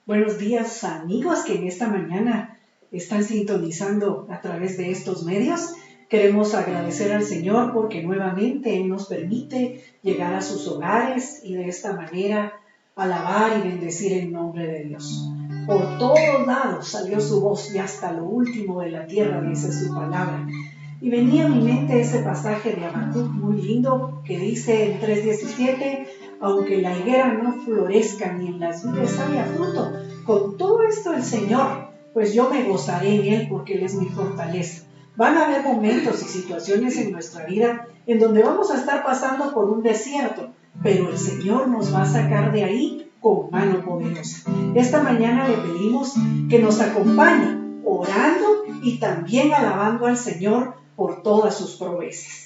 Buenos días, amigos que en esta mañana están sintonizando a través de estos medios. Queremos agradecer al Señor porque nuevamente Él nos permite llegar a sus hogares y de esta manera alabar y bendecir el nombre de Dios. Por todos lados salió su voz y hasta lo último de la tierra dice su palabra. Y venía a mi mente ese pasaje de Habacuc muy lindo que dice en 3:17: aunque la higuera no florezca ni en las vides haya fruto, con todo esto el Señor, pues yo me gozaré en Él porque Él es mi fortaleza. Van a haber momentos y situaciones en nuestra vida en donde vamos a estar pasando por un desierto, pero el Señor nos va a sacar de ahí con mano poderosa. Esta mañana le pedimos que nos acompañe orando y también alabando al Señor por todas sus proezas.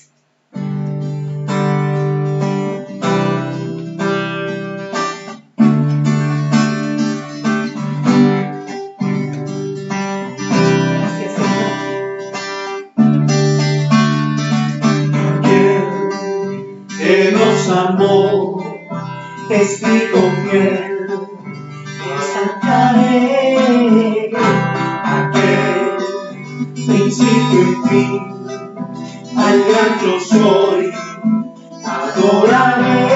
Que nos amó, testigo fiel, exaltaré aquel principio y fin, al gran yo soy, adoraré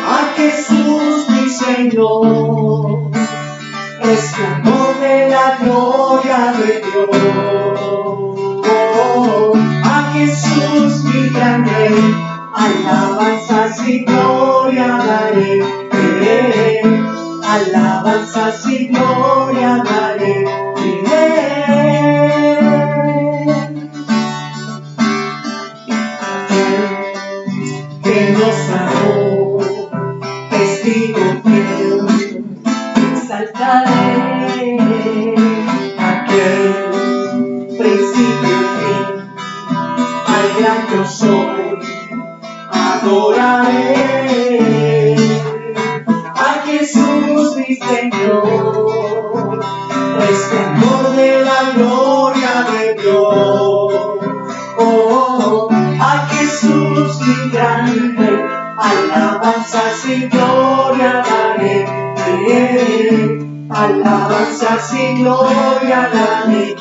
a Jesús mi Señor, resplandor de la gloria de Dios. Jesús mi gran rey, alabanzas y gloria daré, alabanzas y gloria daré, que nos amó, testigo fiel, exaltaré aquel principio y fin, al gran yo soy, adoraré a Jesús mi Señor, resplandor de la gloria de Dios. A Jesús mi gran rey, alabanzas y gloria daré, alabanzas y gloria daré.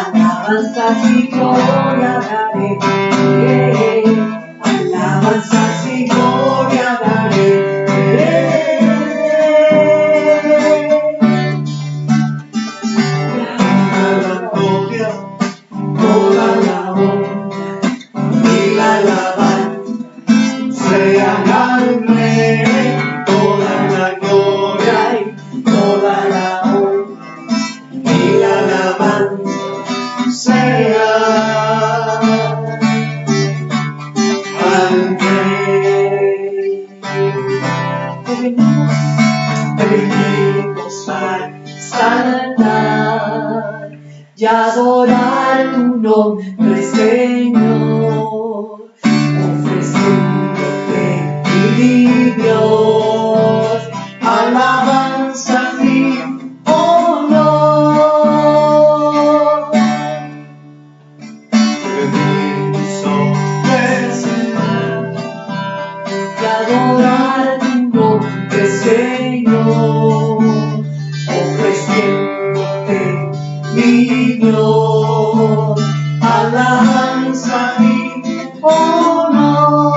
Alabanzas y gloria daré, alabanzas y gloria daré, toda la honra y la alabanza sean al Rey, toda la gloria y toda la honra y la alabanza sea al Rey. Te venimos a exaltar y adorar tu nombre, Señor, ofreciéndote, mi Dios, alabanzas y honor. Y adorar tu nombre, Señor, ofreciéndote, mi Dios, alabanza y honor.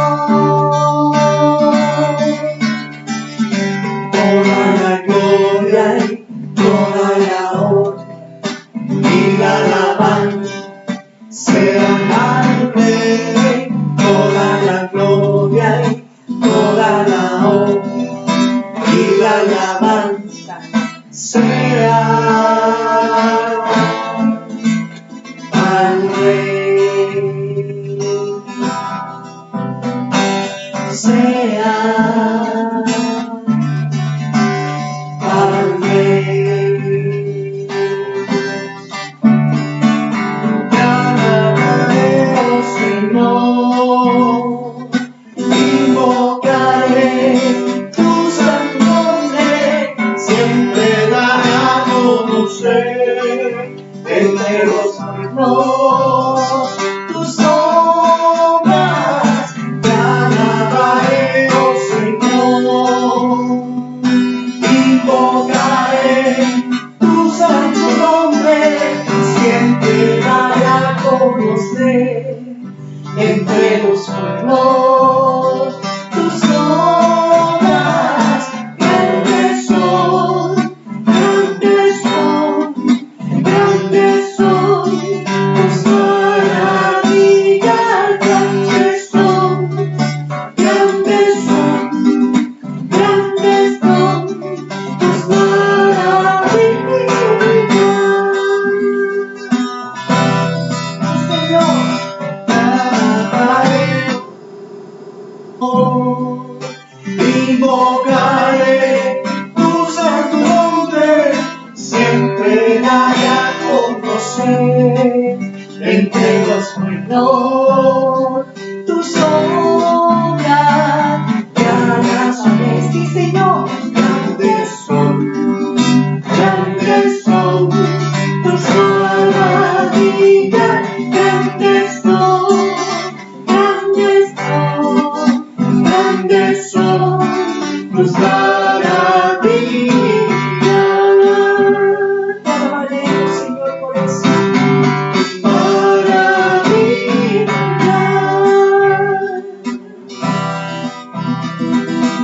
entre los pueblos. Tus obras grandes son, grandes son, grandes son. Tus maravillas grandes son, grandes son, grandes son. Tus maravillas. Señor, invocaré tu santo nombre, siempre daré a conocer entre los pueblos tus obras grandes son. Sí, Señor, grandes son, grandes son. Tus maravillas grandes son, grandes son, grandes son. Tus maravillas. Te alabaremos, Señor, por eso. Tus maravillas.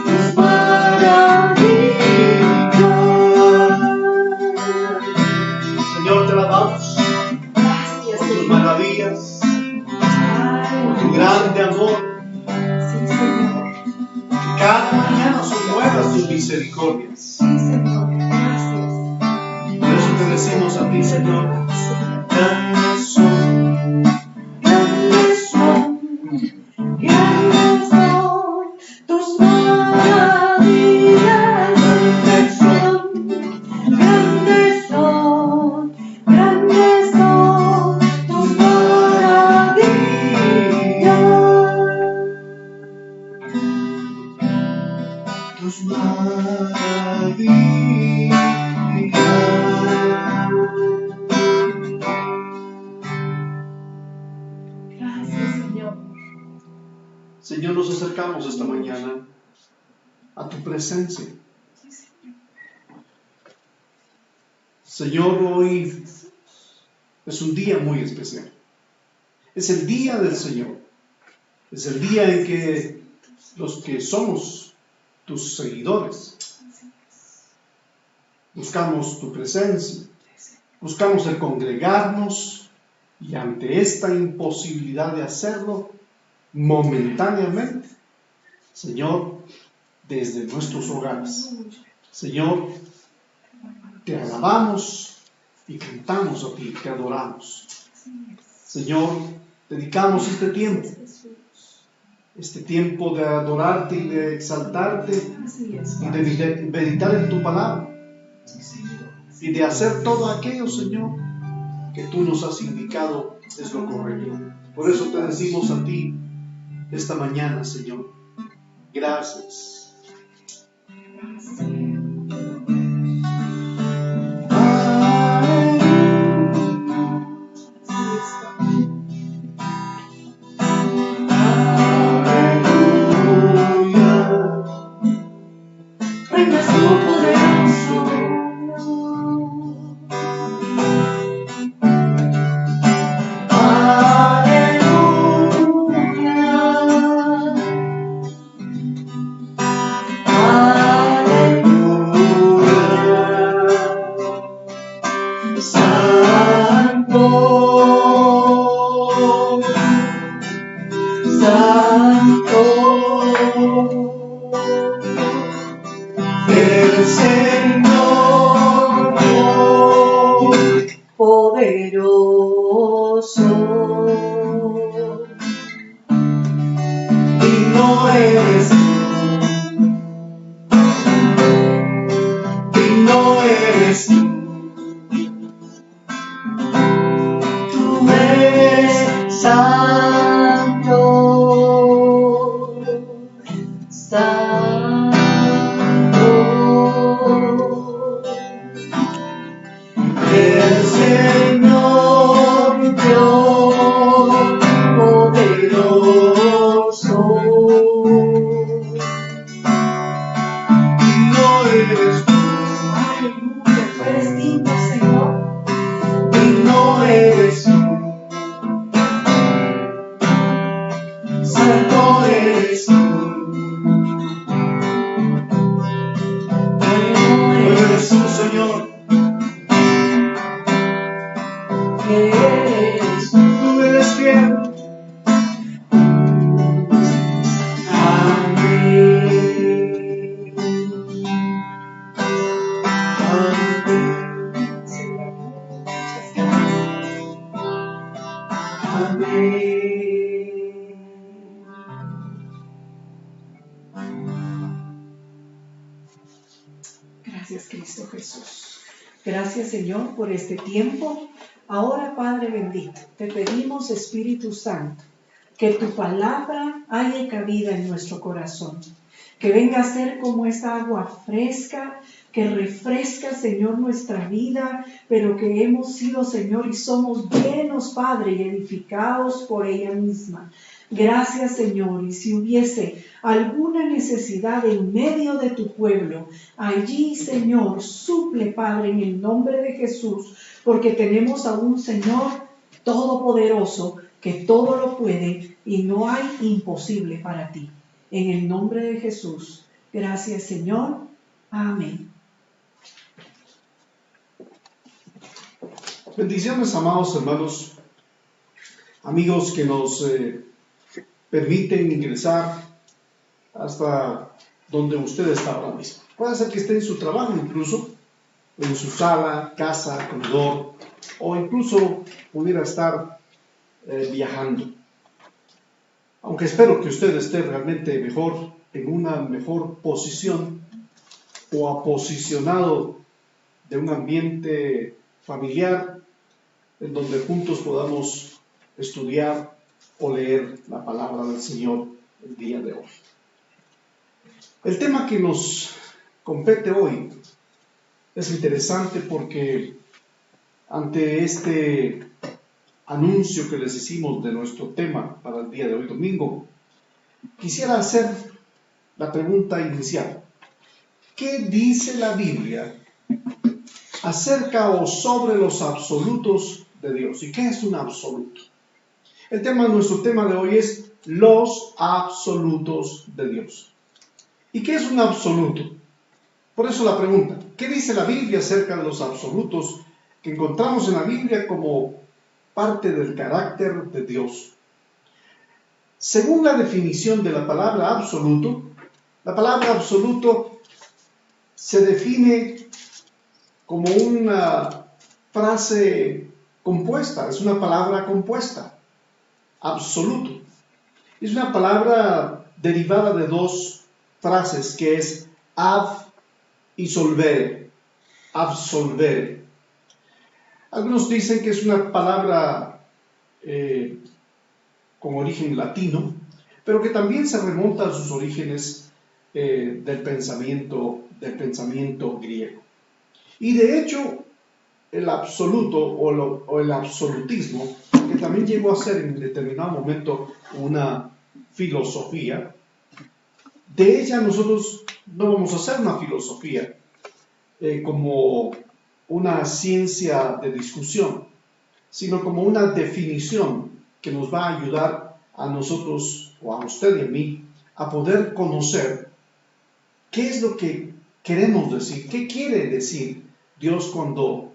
Tus maravillas. Señor, te alabamos Gracias, por tus Señor. maravillas, por tu grande amor. Sí, Señor. Cada mañana son nuevas tus misericordias. Sí, Señor. Gracias. Por eso te decimos a ti, Señor, Señor. grandes son, grandes son, grandes son. Tus maravillas Grandes son, grandes son, grandes son. Tus maravillas. tus maravillas. Gracias, Señor. Señor, nos acercamos esta mañana a tu presencia. Señor, hoy es un día muy especial. Es el día del Señor. Es el día en que los que somos tus seguidores buscamos tu presencia, buscamos el congregarnos y ante esta imposibilidad de hacerlo momentáneamente, Señor, desde nuestros hogares, Señor, te alabamos y cantamos a ti, te adoramos. Señor, dedicamos este tiempo de adorarte y de exaltarte Así es, y de meditar en tu palabra y de hacer todo aquello, Señor, que tú nos has indicado es lo correcto. Por eso te decimos a ti esta mañana, Señor, gracias. Reina su poderoso. El Señor Dios Poderoso. y no eres tú, y no eres tú. Tú eres Santo. Santo. el Señor Dios Poderoso. fiel. Gracias, Cristo Jesús. Gracias, Señor, por este tiempo. Ahora, Padre bendito, te pedimos, Espíritu Santo, que tu palabra haya cabida en nuestro corazón, que venga a ser como esta agua fresca, que refresca, Señor, nuestra vida, pero que hemos sido, Señor, y somos llenos, Padre, y edificados por ella misma. Gracias, Señor, y si hubiese alguna necesidad en medio de tu pueblo, allí, Señor, suple, Padre, en el nombre de Jesús, porque tenemos a un Señor todopoderoso que todo lo puede y no hay imposible para ti. En el nombre de Jesús. Gracias, Señor. Amén. Bendiciones, amados hermanos, amigos que nos permiten ingresar hasta donde usted está ahora mismo. Puede ser que esté en su trabajo incluso, en su sala, casa, comedor, o incluso pudiera estar viajando. Aunque espero que usted esté realmente mejor, en una mejor posición o aposicionado de un ambiente familiar en donde juntos podamos estudiar o leer la palabra del Señor el día de hoy. El tema que nos compete hoy es interesante porque ante este anuncio que les hicimos de nuestro tema para el día de hoy, domingo, quisiera hacer la pregunta inicial. ¿Qué dice la Biblia acerca o sobre los absolutos de Dios? ¿Y qué es un absoluto? Nuestro tema de hoy es los absolutos de Dios. ¿Y qué es un absoluto? Por eso la pregunta, ¿qué dice la Biblia acerca de los absolutos que encontramos en la Biblia como parte del carácter de Dios? Según la definición de la palabra absoluto, la palabra absoluto se define como una frase compuesta, es una palabra compuesta, absoluto. Es una palabra derivada de dos frases que es ab y solvere, absolvere. Algunos dicen que es una palabra con origen latino, pero que también se remonta a sus orígenes del pensamiento griego. Y de hecho, el absoluto o el absolutismo, que también llegó a ser en determinado momento una filosofía, de ella nosotros no vamos a hacer una filosofía como una ciencia de discusión, sino como una definición que nos va a ayudar a nosotros, o a usted y a mí, a poder conocer qué es lo que queremos decir, qué quiere decir Dios cuando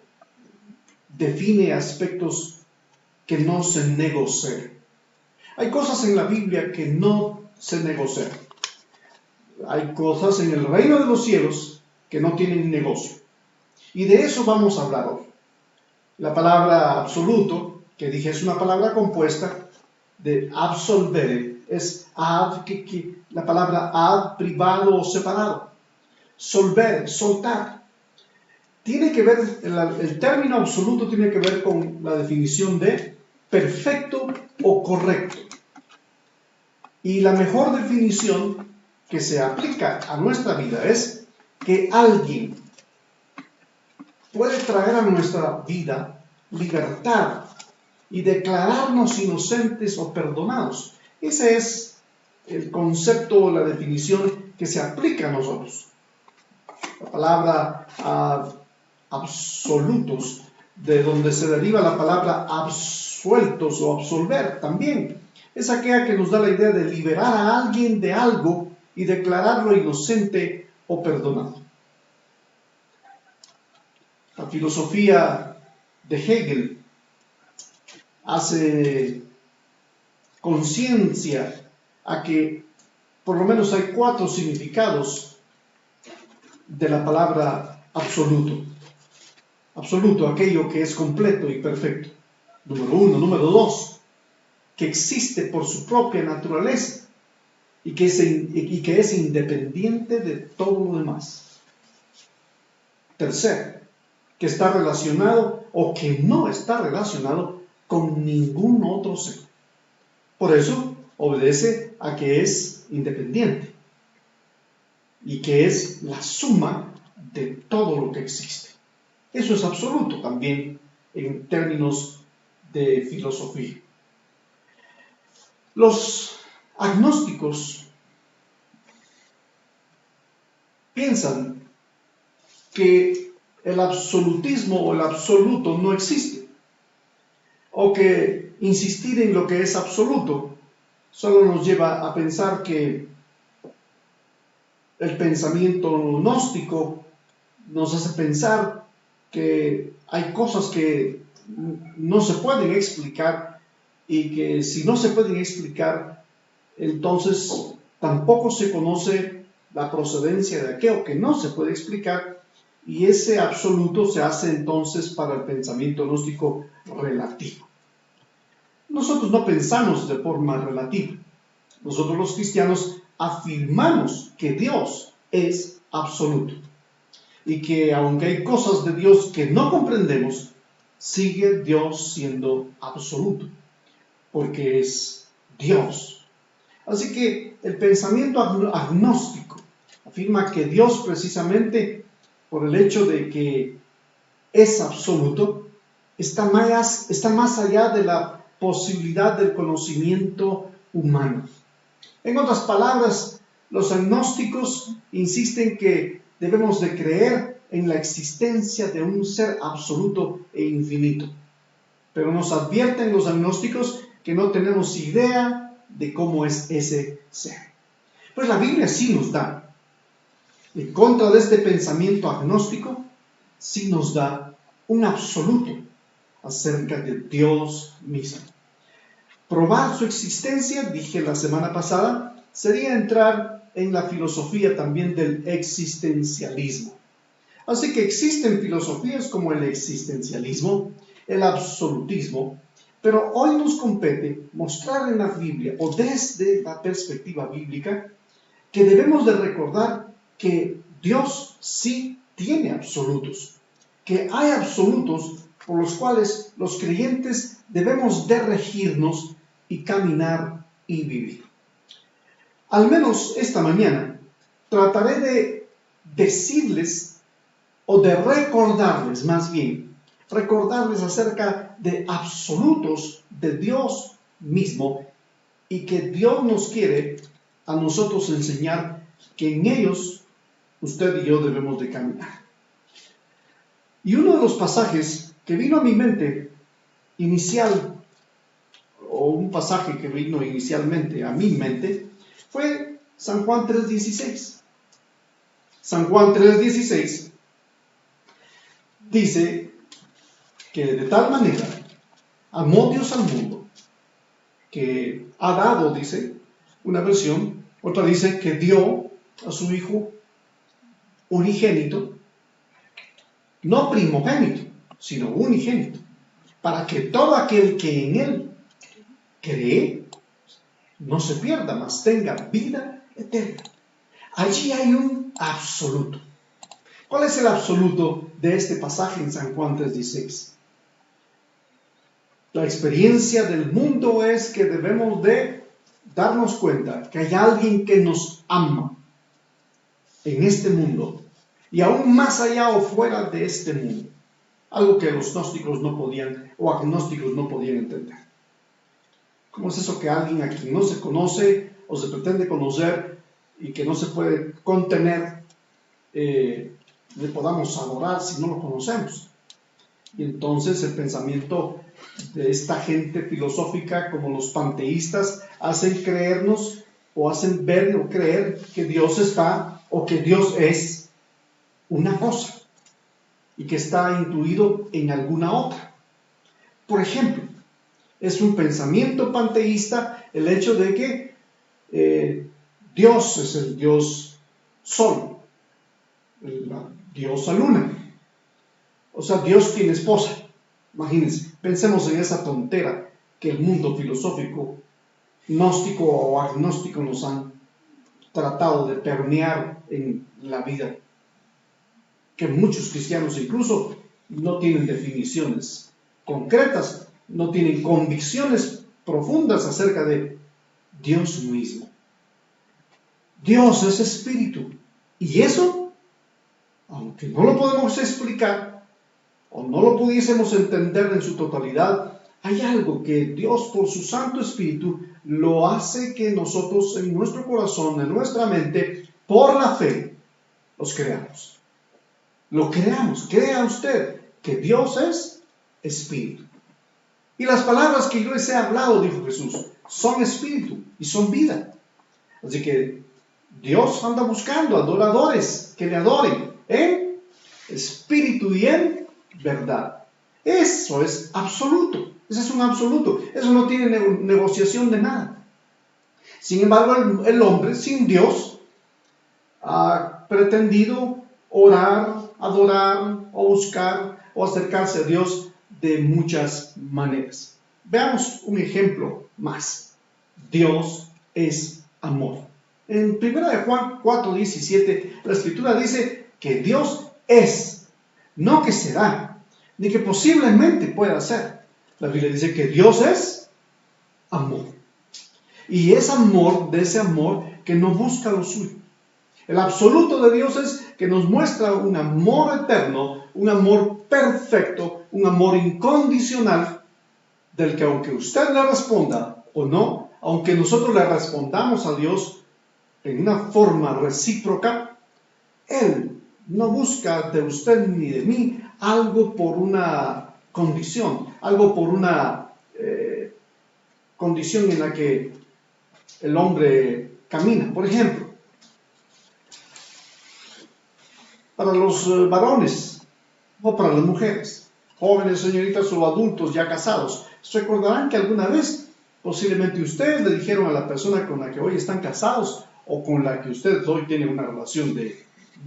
define aspectos que no se negocian. Hay cosas en la Biblia que no se negocian. Hay cosas en el reino de los cielos que no tienen negocio. Y de eso vamos a hablar hoy. La palabra absoluto, que dije es una palabra compuesta de absolvere, es la palabra ad, privado o separado. Solver, soltar. Tiene que ver, el término absoluto tiene que ver con la definición de perfecto o correcto. Y la mejor definición que se aplica a nuestra vida es que alguien puede traer a nuestra vida libertad y declararnos inocentes o perdonados. Ese es el concepto o la definición que se aplica a nosotros. La palabra absolutos, de donde se deriva la palabra absueltos o absolver, también es aquella que nos da la idea de liberar a alguien de algo y declararlo inocente o perdonado. La filosofía de Hegel hace conciencia a que por lo menos hay 4 significados de la palabra absoluto. Absoluto, aquello que es completo y perfecto. Número 1. Número 2, que existe por su propia naturaleza y que es independiente de todo lo demás. Tercero, que está relacionado o que no está relacionado con ningún otro ser. Por eso obedece a que es independiente y que es la suma de todo lo que existe. Eso es absoluto también en términos de filosofía. Los agnósticos piensan que el absolutismo o el absoluto no existe, o que insistir en lo que es absoluto solo nos lleva a pensar que el pensamiento gnóstico nos hace pensar que hay cosas que no se pueden explicar y que si no se pueden explicar, entonces tampoco se conoce la procedencia de aquello que no se puede explicar, y ese absoluto se hace entonces para el pensamiento gnóstico relativo. Nosotros no pensamos de forma relativa. Nosotros los cristianos afirmamos que Dios es absoluto y que aunque hay cosas de Dios que no comprendemos, sigue Dios siendo absoluto, porque es Dios. Así que el pensamiento agnóstico afirma que Dios, precisamente por el hecho de que es absoluto, está más allá de la posibilidad del conocimiento humano. En otras palabras, los agnósticos insisten que debemos de creer en la existencia de un ser absoluto e infinito. Pero nos advierten los agnósticos que no tenemos idea de cómo es ese ser. Pues la Biblia sí nos da, en contra de este pensamiento agnóstico, sí nos da un absoluto acerca de Dios mismo. Probar su existencia, dije la semana pasada, sería entrar en la filosofía también del existencialismo. Así que existen filosofías como el existencialismo, el absolutismo, pero hoy nos compete mostrar en la Biblia o desde la perspectiva bíblica que debemos de recordar que Dios sí tiene absolutos, que hay absolutos por los cuales los creyentes debemos de regirnos y caminar y vivir. Al menos esta mañana trataré de decirles o de recordarles más bien, recordarles acerca de absolutos de Dios mismo y que Dios nos quiere a nosotros enseñar que en ellos usted y yo debemos de caminar. Y uno de los pasajes que vino a mi mente inicial, o un pasaje que vino inicialmente a mi mente, fue San Juan 3:16. San Juan 3:16 dice que de tal manera amó Dios al mundo, que ha dado, dice una versión, otra dice que dio a su Hijo unigénito, no primogénito, sino unigénito, para que todo aquel que en Él cree no se pierda, mas tenga vida eterna. Allí hay un absoluto. ¿Cuál es el absoluto de este pasaje en San Juan 3:16? La experiencia del mundo es que debemos de darnos cuenta que hay alguien que nos ama en este mundo y aún más allá o fuera de este mundo. Algo que los gnósticos no podían o agnósticos no podían entender. ¿Cómo es eso que alguien a quien no se conoce o se pretende conocer y que no se puede contener, le podamos adorar si no lo conocemos? Y entonces el pensamiento de esta gente filosófica como los panteístas hacen creernos o hacen ver o creer que Dios está o que Dios es una cosa y que está incluido en alguna otra. Por ejemplo, Es un pensamiento panteísta el hecho de que Dios es el Dios Sol, la diosa Luna. O sea, Dios tiene esposa. Imagínense, pensemos en esa tontera que el mundo filosófico, gnóstico o agnóstico nos han tratado de permear en la vida. Que muchos cristianos incluso no tienen definiciones concretas, no tienen convicciones profundas acerca de Dios mismo. Dios es espíritu. Y eso, aunque no lo podemos explicar o no lo pudiésemos entender en su totalidad, hay algo que Dios por su Santo Espíritu lo hace que nosotros en nuestro corazón, en nuestra mente, por la fe, los creamos. Lo creamos. Crea usted que Dios es espíritu. Y las palabras que yo les he hablado, dijo Jesús, son espíritu y son vida. Así que Dios anda buscando adoradores que le adoren en espíritu y en verdad. Eso es absoluto. Ese es un absoluto. Eso no tiene negociación de nada. Sin embargo, el hombre sin Dios ha pretendido orar, adorar o buscar o acercarse a Dios de muchas maneras. Veamos un ejemplo más. Dios es amor. En 1 Juan 4:17, la Escritura dice que Dios es, no que será, ni que posiblemente pueda ser. La Biblia dice que Dios es amor. Y es amor, de ese amor que no busca lo suyo. El absoluto de Dios es que nos muestra un amor eterno, un amor perfecto, un amor incondicional, del que aunque usted le responda o no, aunque nosotros le respondamos a Dios en una forma recíproca, Él no busca de usted ni de mí algo por una condición, algo por una condición en la que el hombre camina. Por ejemplo, para los varones o para las mujeres, jóvenes, señoritas o adultos ya casados, recordarán que alguna vez posiblemente ustedes le dijeron a la persona con la que hoy están casados o con la que usted hoy tiene una relación de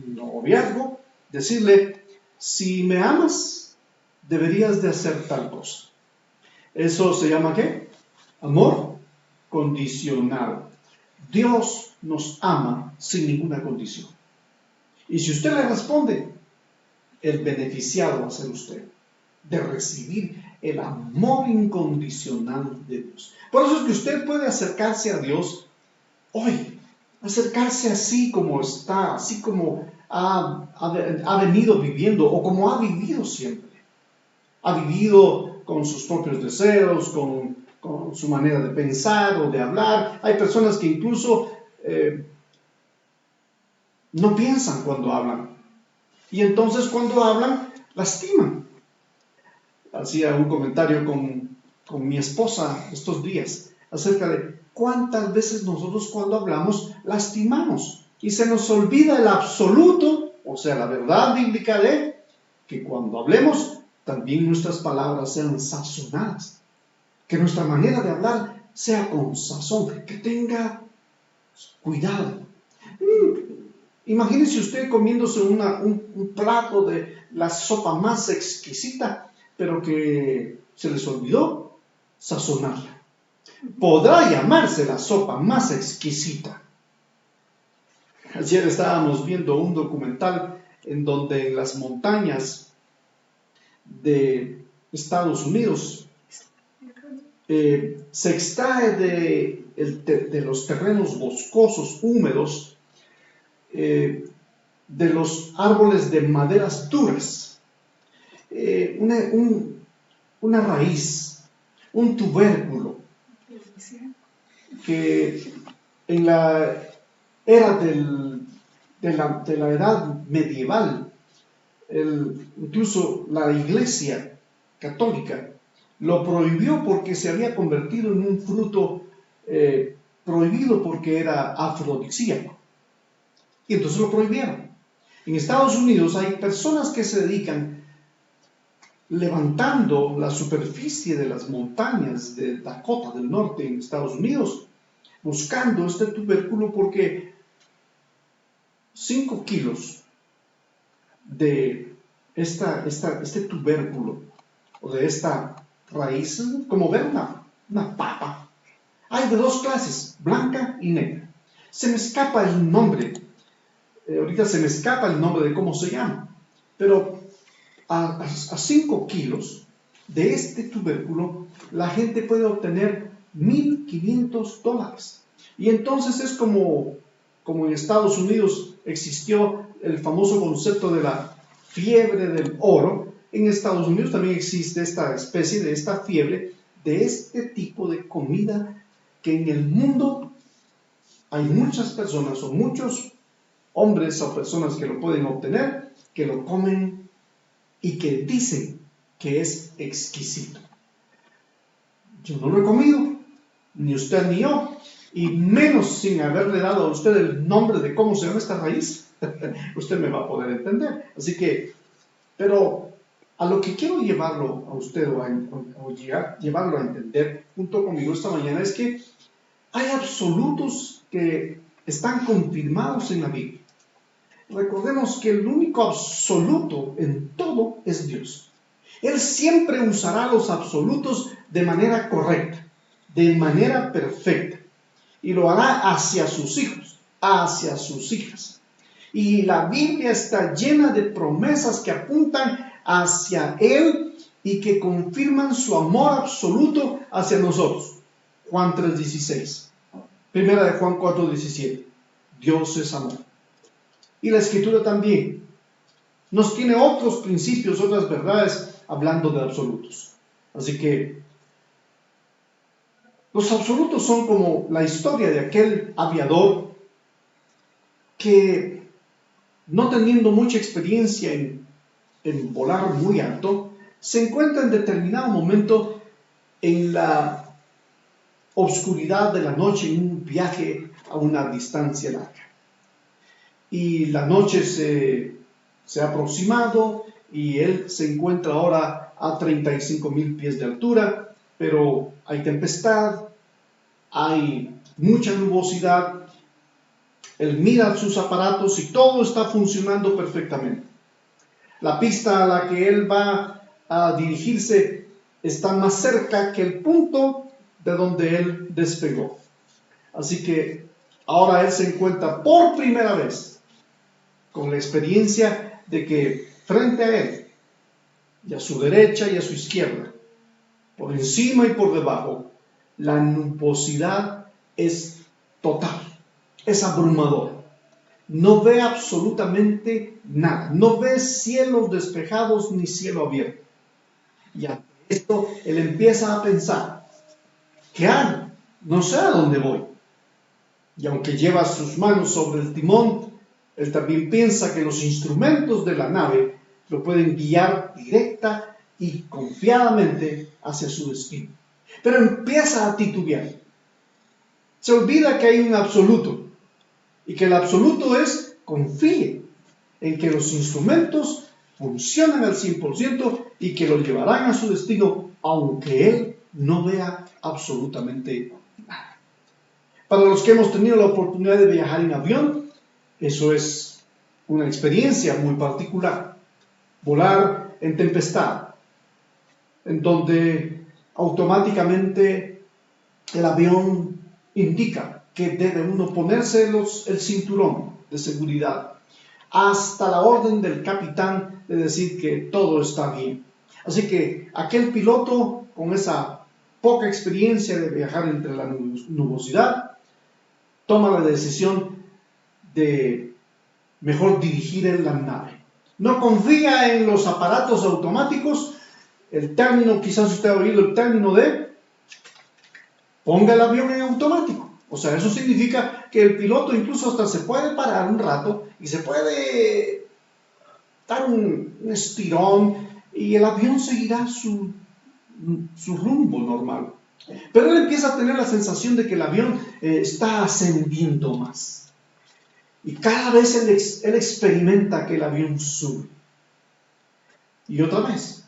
noviazgo, decirle: si me amas, deberías de hacer tal cosa. Eso se llama ¿qué? Amor condicional. Dios nos ama sin ninguna condición. Y si usted le responde, el beneficiado va a ser usted de recibir el amor incondicional de Dios. Por eso es que usted puede acercarse a Dios hoy, acercarse así como está, así como ha venido viviendo o como ha vivido siempre. Ha vivido con sus propios deseos, con su manera de pensar o de hablar. Hay personas que incluso no piensan cuando hablan. Y entonces cuando hablan, lastiman. Hacía un comentario con mi esposa estos días acerca de cuántas veces nosotros cuando hablamos lastimamos. Y se nos olvida el absoluto, o sea, la verdad bíblica de que cuando hablemos, también nuestras palabras sean sazonadas. Que nuestra manera de hablar sea con sazón, que tenga cuidado. Imagínese usted comiéndose un plato de la sopa más exquisita, pero que se les olvidó sazonarla. Podrá llamarse la sopa más exquisita. Ayer estábamos viendo un documental en donde en las montañas de Estados Unidos se extrae de los terrenos boscosos, húmedos, de los árboles de maderas duras, una raíz, un tubérculo, que en la era de la edad medieval, incluso la Iglesia católica lo prohibió porque se había convertido en un fruto prohibido porque era afrodisíaco. Y entonces lo prohibieron. En Estados Unidos hay personas que se dedican levantando la superficie de las montañas de Dakota del Norte en Estados Unidos, buscando este tubérculo porque 5 kilos de este tubérculo o de esta raíz, como ver una papa. Hay de dos clases, blanca y negra. Se me escapa el nombre, ahorita se me escapa el nombre de cómo se llama, pero a 5 kilos de este tubérculo la gente puede obtener $1,500. Y entonces es como en Estados Unidos existió el famoso concepto de la fiebre del oro. En Estados Unidos también existe esta especie de esta fiebre de este tipo de comida que en el mundo hay muchas personas o muchos hombres o personas que lo pueden obtener, que lo comen y que dicen que es exquisito. Yo no lo he comido, ni usted ni yo, y menos sin haberle dado a usted el nombre de cómo se llama esta raíz, usted me va a poder entender. Así que, pero a lo que quiero llevarlo a usted llevarlo a entender junto conmigo esta mañana es que hay absolutos que están confirmados en la Biblia. Recordemos que el único absoluto en todo es Dios. Él siempre usará los absolutos de manera correcta, de manera perfecta, y lo hará hacia sus hijos, hacia sus hijas. Y la Biblia está llena de promesas que apuntan hacia Él y que confirman su amor absoluto hacia nosotros. Juan 3:16, primera de Juan 4:17, Dios es amor. Y la Escritura también nos tiene otros principios, otras verdades, hablando de absolutos. Así que los absolutos son como la historia de aquel aviador que, no teniendo mucha experiencia en volar muy alto, se encuentra en determinado momento en la oscuridad de la noche en un viaje a una distancia larga. Y la noche se ha aproximado y él se encuentra ahora a 35,000 pies de altura, pero hay tempestad, hay mucha nubosidad. Él mira sus aparatos y todo está funcionando perfectamente. La pista a la que él va a dirigirse está más cerca que el punto de donde él despegó. Así que ahora él se encuentra por primera vez con la experiencia de que frente a él, y a su derecha y a su izquierda, por encima y por debajo, la nubosidad es total, es abrumadora. No ve absolutamente nada, no ve cielos despejados ni cielo abierto. Y ante esto él empieza a pensar, ¿qué hago? No sé a dónde voy. Y aunque lleva sus manos sobre el timón, él también piensa que los instrumentos de la nave lo pueden guiar directa y confiadamente hacia su destino. Pero empieza a titubear. Se olvida que hay un absoluto y que el absoluto es confíe en que los instrumentos funcionan al 100% y que lo llevarán a su destino aunque él no vea absolutamente nada. Para los que hemos tenido la oportunidad de viajar en avión, eso es una experiencia muy particular. Volar en tempestad, en donde automáticamente el avión indica que debe uno ponerse el cinturón de seguridad, hasta la orden del capitán de decir que todo está bien. Así que aquel piloto, con esa poca experiencia de viajar entre la nubosidad, toma la decisión de mejor dirigir en la nave. No confía en los aparatos automáticos. El término, quizás usted ha oído el término de ponga el avión en automático. O sea, eso significa que el piloto incluso hasta se puede parar un rato y se puede dar un estirón y el avión seguirá su rumbo normal. Pero él empieza a tener la sensación de que el avión está ascendiendo más. Y cada vez él experimenta que el avión sube. Y otra vez,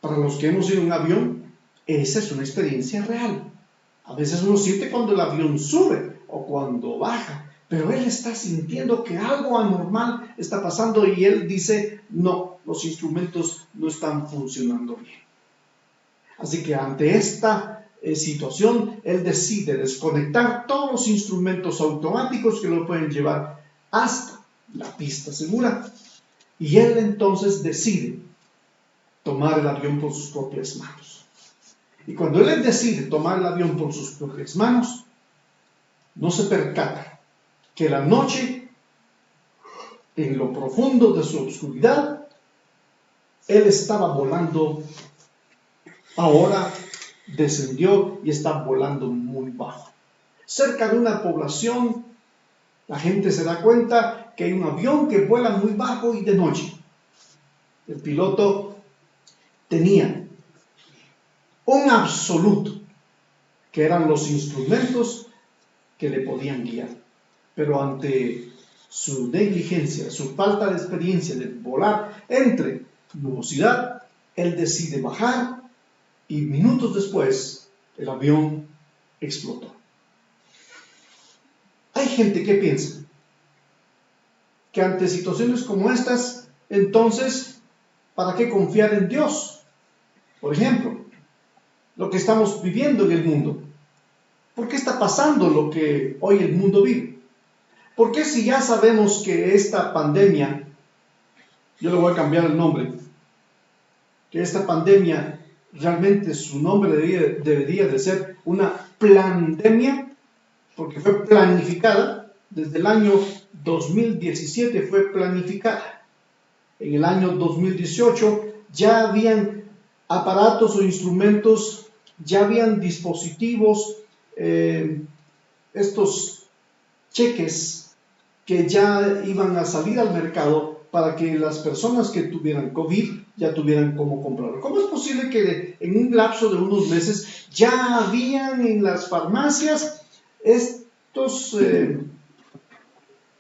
Para los que hemos ido en un avión, esa es una experiencia real. A veces uno siente cuando el avión sube o cuando baja, pero él está sintiendo que algo anormal está pasando y él dice, no, los instrumentos no están funcionando bien. Así que ante esta situación, él decide desconectar todos los instrumentos automáticos que lo pueden llevar hasta la pista segura. Y él entonces decide tomar el avión por sus propias manos. Y cuando él decide tomar el avión por sus propias manos, no se percata que la noche, en lo profundo de su oscuridad, él estaba volando, ahora descendió y está volando muy bajo. Cerca de una población, la gente se da cuenta que hay un avión que vuela muy bajo y de noche. El piloto tenía un absoluto, que eran los instrumentos que le podían guiar. Pero ante su negligencia, su falta de experiencia de volar entre nubosidad, él decide bajar y minutos después el avión explotó. Hay gente que piensa que ante situaciones como estas, entonces, ¿para qué confiar en Dios? Por ejemplo, lo que estamos viviendo en el mundo. ¿Por qué está pasando lo que hoy el mundo vive? ¿Por qué si ya sabemos que esta pandemia, yo le voy a cambiar el nombre, que esta pandemia realmente su nombre debería de ser una plandemia, porque fue planificada, desde el año 2017 fue planificada. En el año 2018 ya habían aparatos o instrumentos, ya habían dispositivos, estos cheques que ya iban a salir al mercado para que las personas que tuvieran COVID ya tuvieran cómo comprarlo. ¿Cómo es posible que en un lapso de unos meses ya habían en las farmacias estos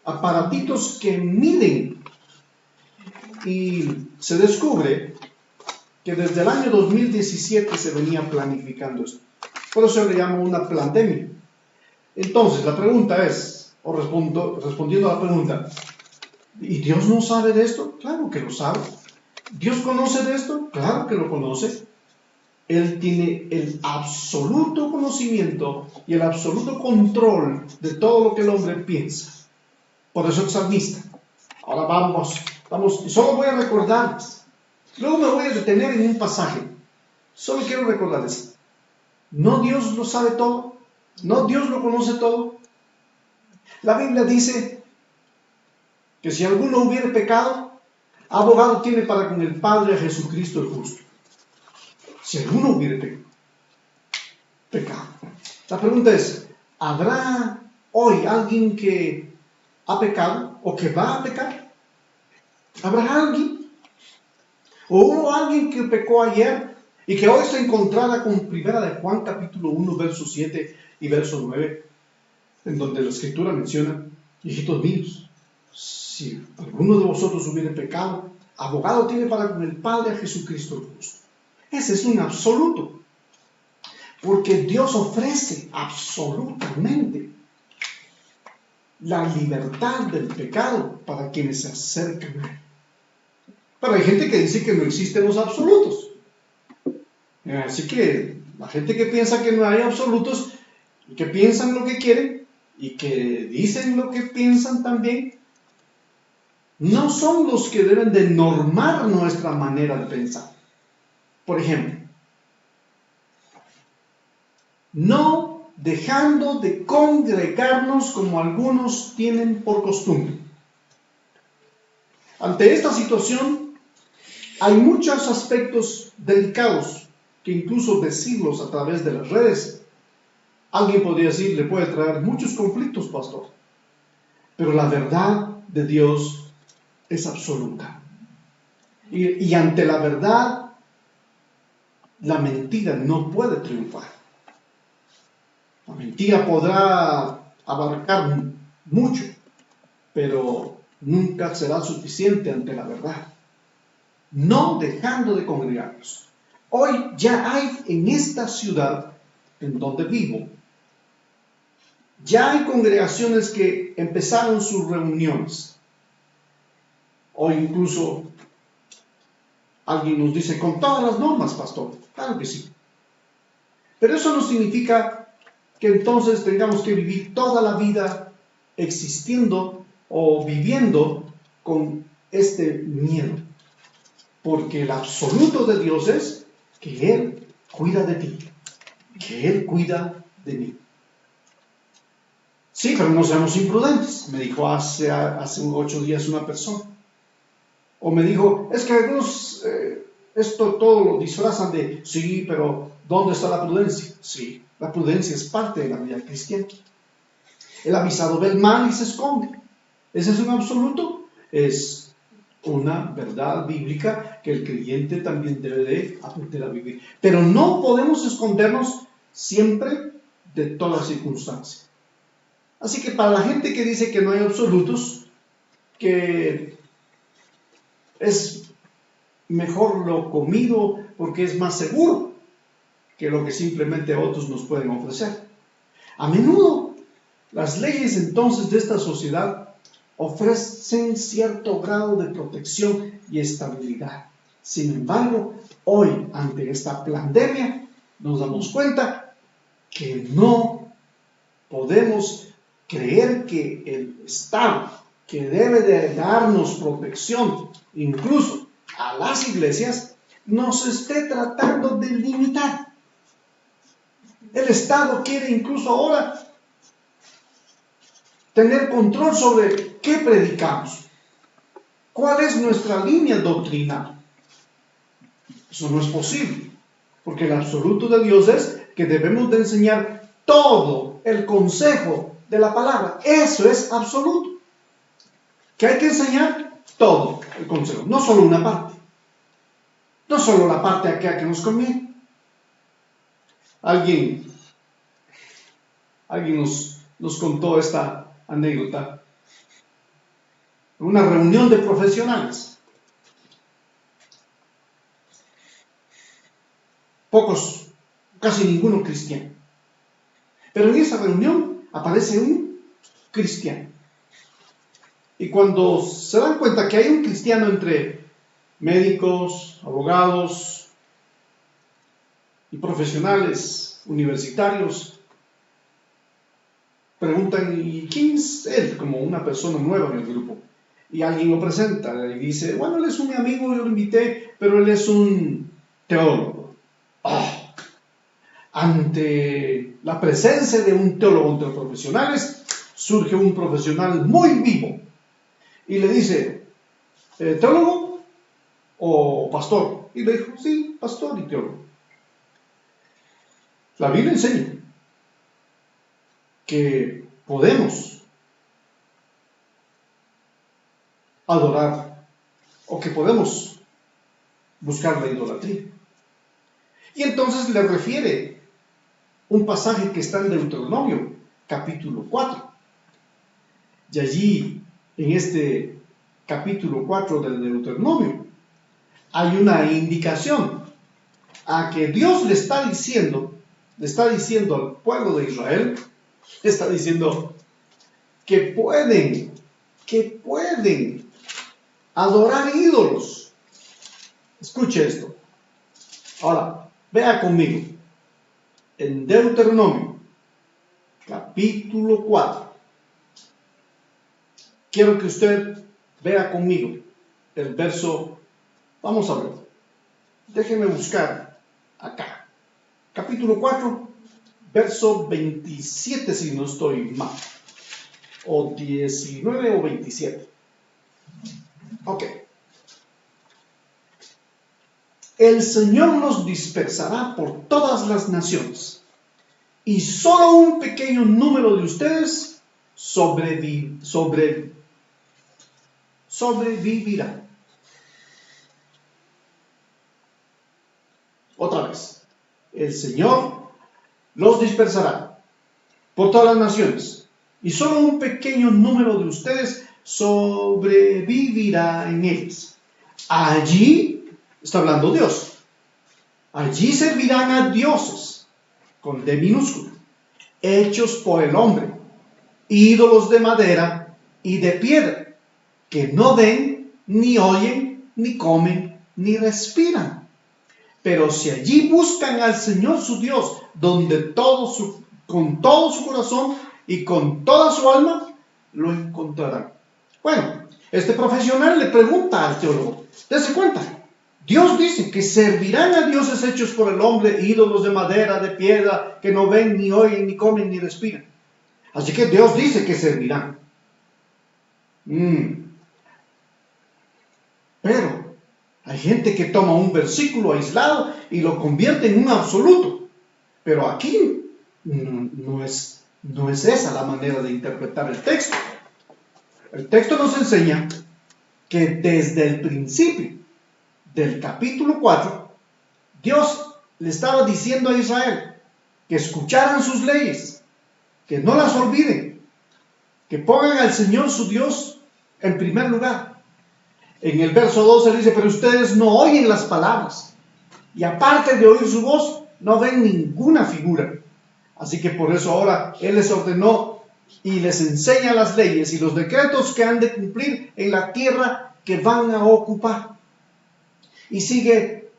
aparatitos que miden? Y se descubre que desde el año 2017 se venía planificando esto. Por eso le llamo una pandemia. Entonces, la pregunta es, o respondiendo a la pregunta, ¿y Dios no sabe de esto? Claro que lo sabe. ¿Dios conoce de esto? Claro que lo conoce. Él tiene el absoluto conocimiento y el absoluto control de todo lo que el hombre piensa. Por eso es salmista. Ahora vamos, y solo voy a recordarles. Luego me voy a detener en un pasaje. Solo quiero recordarles. ¿No Dios lo sabe todo? ¿No Dios lo conoce todo? La Biblia dice que si alguno hubiere pecado, abogado tiene para con el Padre a Jesucristo el justo. Si alguno hubiere pecado. La pregunta es, ¿habrá hoy alguien que ha pecado o que va a pecar? ¿Habrá alguien? ¿O hubo alguien que pecó ayer y que hoy se encontrara con 1 de Juan capítulo 1, verso 7 y verso 9, en donde la Escritura menciona, hijitos míos, si alguno de vosotros hubiere pecado, abogado tiene para con el Padre a Jesucristo el justo? Ese es un absoluto, porque Dios ofrece absolutamente la libertad del pecado para quienes se acercan a Él. Pero hay gente que dice que no existen los absolutos. Así que la gente que piensa que no hay absolutos, que piensan lo que quieren y que dicen lo que piensan también, no son los que deben de normar nuestra manera de pensar. Por ejemplo, no dejando de congregarnos como algunos tienen por costumbre. Ante esta situación, hay muchos aspectos delicados que incluso decirlos a través de las redes, alguien podría decir, le puede traer muchos conflictos, pastor. Pero la verdad de Dios es absoluta. Y ante la verdad, la mentira no puede triunfar. La mentira podrá abarcar mucho, pero nunca será suficiente ante la verdad. No dejando de congregarnos. Hoy ya hay en esta ciudad en donde vivo, ya hay congregaciones que empezaron sus reuniones. Hoy incluso alguien nos dice, con todas las normas, pastor. Claro que sí. Pero eso no significa que entonces tengamos que vivir toda la vida existiendo o viviendo con este miedo. Porque el absoluto de Dios es que Él cuida de ti, que Él cuida de mí. Sí, pero no seamos imprudentes, me dijo hace 8 días una persona. O me dijo, es que algunos esto todo lo disfrazan de, sí, pero ¿dónde está la prudencia? Sí, la prudencia es parte de la vida cristiana. El avisado ve el mal y se esconde. ¿Ese es un absoluto? Es una verdad bíblica que el creyente también debe de aprender a vivir. Pero no podemos escondernos siempre de toda circunstancia. Así que para la gente que dice que no hay absolutos, que es mejor lo comido porque es más seguro que lo que simplemente otros nos pueden ofrecer. A menudo las leyes entonces de esta sociedad ofrecen cierto grado de protección y estabilidad. Sin embargo, hoy ante esta pandemia nos damos cuenta que no podemos creer que el Estado, que debe de darnos protección, incluso a las iglesias, nos esté tratando de limitar. El Estado quiere incluso ahora tener control sobre qué predicamos, cuál es nuestra línea doctrinal. Eso no es posible, porque el absoluto de Dios es que debemos de enseñar todo el consejo de la palabra. Eso es absoluto. Que hay que enseñar todo el consejo, no solo una parte. No solo la parte aquella que nos conviene. Alguien nos contó esta anécdota. En una reunión de profesionales. Pocos, casi ninguno cristiano. Pero en esa reunión aparece un cristiano. Y cuando se dan cuenta que hay un cristiano entre médicos, abogados y profesionales universitarios, preguntan, ¿y quién es él? Como una persona nueva en el grupo. Y alguien lo presenta y dice, bueno, él es un amigo, yo lo invité, pero él es un teólogo. ¡Oh! Ante la presencia de un teólogo entre los profesionales, surge un profesional muy vivo y le dice, ¿teólogo o pastor? Y le dijo, sí, pastor y teólogo. La Biblia enseña que podemos adorar o que podemos buscar la idolatría. Y entonces le refiere un pasaje que está en Deuteronomio, capítulo 4. Y allí, en este capítulo 4 del Deuteronomio, hay una indicación a que Dios le está diciendo al pueblo de Israel, le está diciendo que pueden adorar ídolos. Escuche esto. Ahora, vea conmigo. En Deuteronomio, capítulo 4. Quiero que usted vea conmigo el verso. Vamos a ver. Déjeme buscar acá. Capítulo 4, verso 27, si no estoy mal. O 19 o 27. Ok. El Señor los dispersará por todas las naciones, y solo un pequeño número de ustedes sobrevivirá. Otra vez. El Señor los dispersará por todas las naciones, y solo un pequeño número de ustedes sobrevivirá en ellas. Allí está hablando Dios. Allí servirán a dioses, con D minúscula, hechos por el hombre, ídolos de madera y de piedra, que no ven, ni oyen, ni comen, ni respiran. Pero si allí buscan al Señor su Dios, con todo su corazón y con toda su alma, lo encontrarán. Bueno, este profesional le pregunta al teólogo, dése cuenta, Dios dice que servirán a dioses hechos por el hombre, ídolos de madera, de piedra, que no ven, ni oyen, ni comen, ni respiran. Así que Dios dice que servirán. Pero hay gente que toma un versículo aislado y lo convierte en un absoluto. Pero aquí no es esa la manera de interpretar el texto. El texto nos enseña que desde el principio del capítulo 4, Dios le estaba diciendo a Israel que escucharan sus leyes, que no las olviden, que pongan al Señor su Dios en primer lugar. En el verso 12 dice, pero ustedes no oyen las palabras, y aparte de oír su voz, no ven ninguna figura. Así que por eso ahora Él les ordenó y les enseña las leyes y los decretos que han de cumplir en la tierra que van a ocupar. Y sigue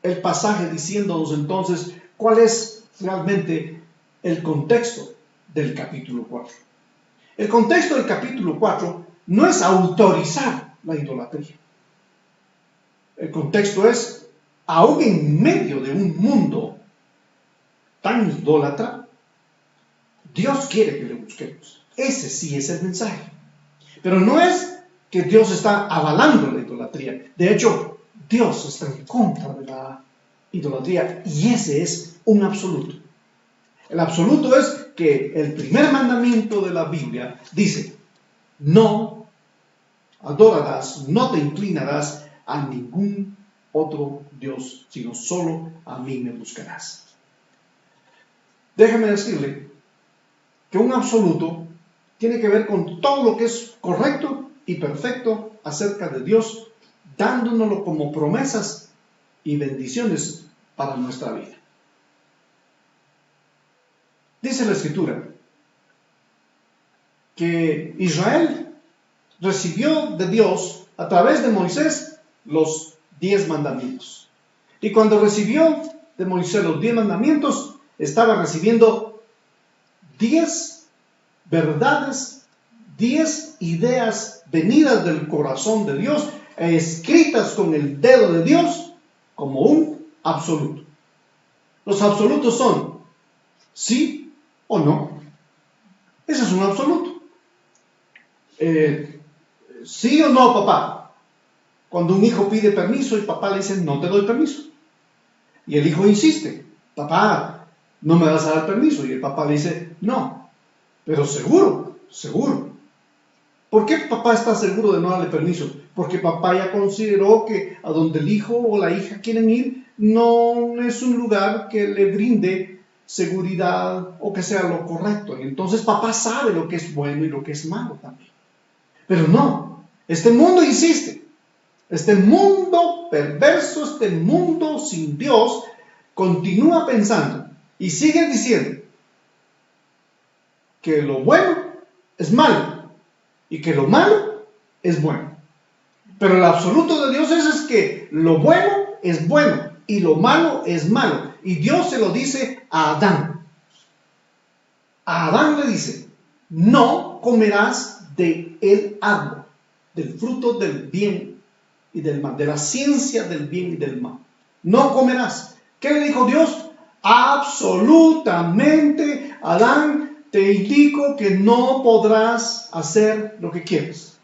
el pasaje diciéndonos entonces cuál es realmente el contexto del capítulo 4. El contexto del capítulo 4 no es autorizar la idolatría. El contexto es, aún en medio de un mundo tan idólatra, Dios quiere que le busquemos. Ese sí es el mensaje. Pero no es que Dios está avalando la idolatría. De hecho, Dios está en contra de la idolatría y ese es un absoluto. El absoluto es que el primer mandamiento de la Biblia dice, no adorarás, no te inclinarás a ningún otro Dios, sino solo a mí me buscarás. Déjeme decirle que un absoluto tiene que ver con todo lo que es correcto y perfecto acerca de Dios, dándonoslo como promesas y bendiciones para nuestra vida. Dice la Escritura que Israel recibió de Dios a través de Moisés los 10 mandamientos. Y cuando recibió de Moisés los 10 mandamientos, estaba recibiendo 10 verdades, 10 ideas venidas del corazón de Dios, escritas con el dedo de Dios como un absoluto. Los absolutos son sí o no. Ese es un absoluto. Sí o no, papá. Cuando un hijo pide permiso y papá le dice, no te doy permiso. Y el hijo insiste, papá, no me vas a dar permiso. Y el papá le dice, no, pero seguro. ¿Por qué papá está seguro de no darle permiso? Porque papá ya consideró que a donde el hijo o la hija quieren ir no es un lugar que le brinde seguridad o que sea lo correcto. Y entonces papá sabe lo que es bueno y lo que es malo también. Pero no, este mundo insiste. Este mundo perverso, este mundo sin Dios, continúa pensando y sigue diciendo que lo bueno es malo y que lo malo es bueno. Pero el absoluto de Dios es que lo bueno es bueno y lo malo es malo. Y Dios se lo dice a Adán. A Adán le dice, no comerás del árbol, del fruto del bien y del mal, de la ciencia del bien y del mal. No comerás. ¿Qué le dijo Dios? Absolutamente, Adán, te indico que no podrás hacer lo que quieres.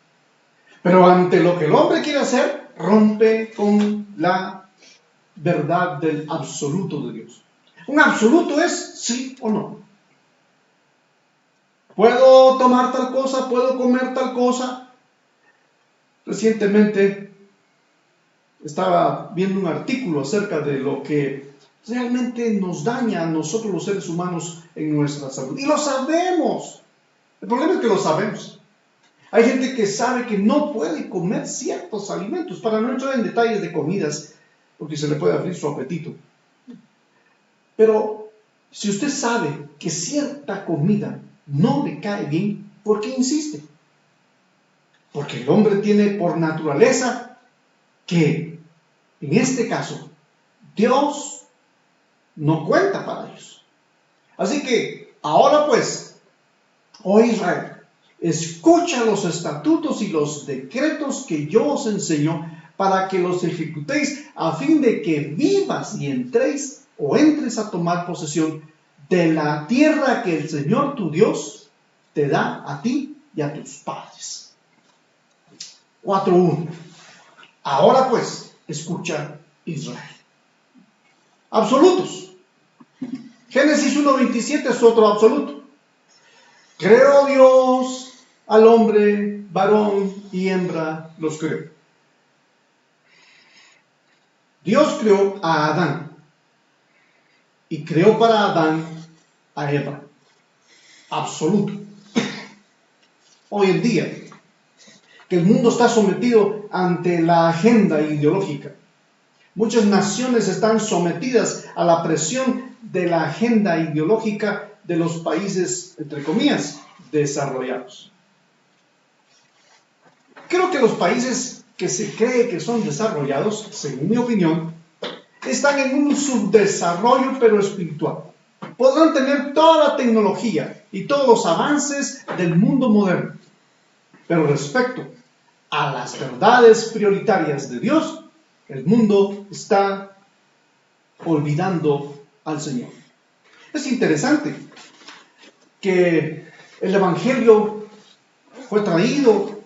Pero ante lo que el hombre quiere hacer, rompe con la verdad del absoluto de Dios. Un absoluto es sí o no. ¿Puedo tomar tal cosa? ¿Puedo comer tal cosa? Recientemente estaba viendo un artículo acerca de lo que realmente nos daña a nosotros los seres humanos en nuestra salud. Y lo sabemos. El problema es que lo sabemos. Hay gente que sabe que no puede comer ciertos alimentos. Para no entrar en detalles de comidas, porque se le puede abrir su apetito. Pero si usted sabe que cierta comida no le cae bien, ¿por qué insiste? Porque el hombre tiene por naturaleza que, en este caso, Dios no cuenta para ellos. Así que, ahora pues, oh Israel, escucha los estatutos y los decretos que yo os enseño para que los ejecutéis a fin de que vivas y entréis o entres a tomar posesión de la tierra que el Señor tu Dios te da a ti y a tus padres. 4.1. Ahora pues, escucha Israel. Absolutos. Génesis 1.27 es otro absoluto. Creó Dios al hombre, varón y hembra los creó. Dios creó a Adán y creó para Adán a Eva. Absoluto. Hoy en día, que el mundo está sometido ante la agenda ideológica, muchas naciones están sometidas a la presión de la agenda ideológica de los países, entre comillas, desarrollados. Creo que los países que se cree que son desarrollados, según mi opinión, están en un subdesarrollo pero espiritual. Podrán tener toda la tecnología y todos los avances del mundo moderno, pero respecto a las verdades prioritarias de Dios, el mundo está olvidando al Señor. Es interesante que el Evangelio fue traído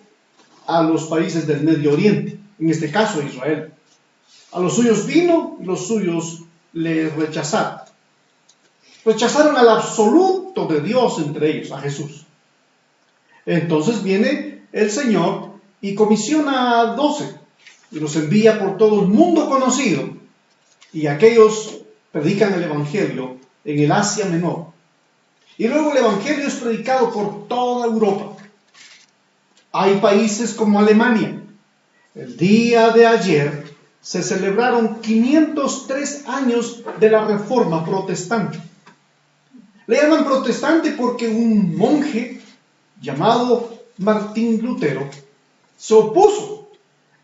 a los países del Medio Oriente, en este caso a Israel. A los suyos vino y los suyos le rechazaron. Rechazaron al absoluto de Dios entre ellos, a Jesús. Entonces viene el Señor y comisiona a 12 y los envía por todo el mundo conocido, y aquellos predican el Evangelio en el Asia Menor. Y luego el Evangelio es predicado por toda Europa. Hay países como Alemania. El día de ayer se celebraron 503 años de la Reforma Protestante. Le llaman protestante porque un monje llamado Martín Lutero se opuso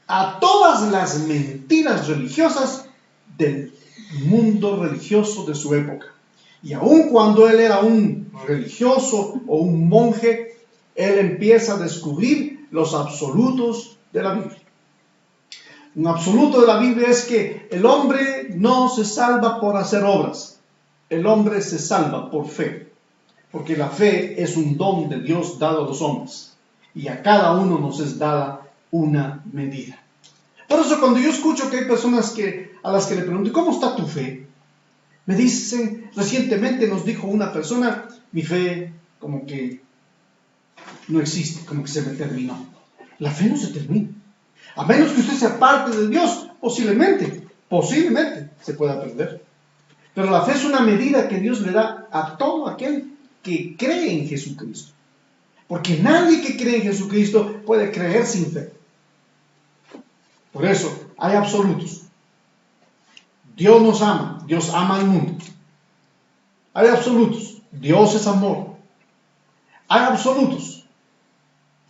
a todas las mentiras religiosas del mundo religioso de su época. Y aun cuando él era un religioso o un monje, él empieza a descubrir los absolutos de la Biblia. Un absoluto de la Biblia es que el hombre no se salva por hacer obras. El hombre se salva por fe. Porque la fe es un don de Dios dado a los hombres. Y a cada uno nos es dada una medida. Por eso cuando yo escucho que hay personas a las que le pregunto, ¿cómo está tu fe? Me dicen, recientemente nos dijo una persona, mi fe como que no existe, como que se me terminó. La fe no se termina. A menos que usted sea parte de Dios, posiblemente se pueda perder. Pero la fe es una medida que Dios le da a todo aquel que cree en Jesucristo. Porque nadie que cree en Jesucristo puede creer sin fe. Por eso hay absolutos. Dios nos ama, Dios ama al mundo. Hay absolutos, Dios es amor. Hay absolutos,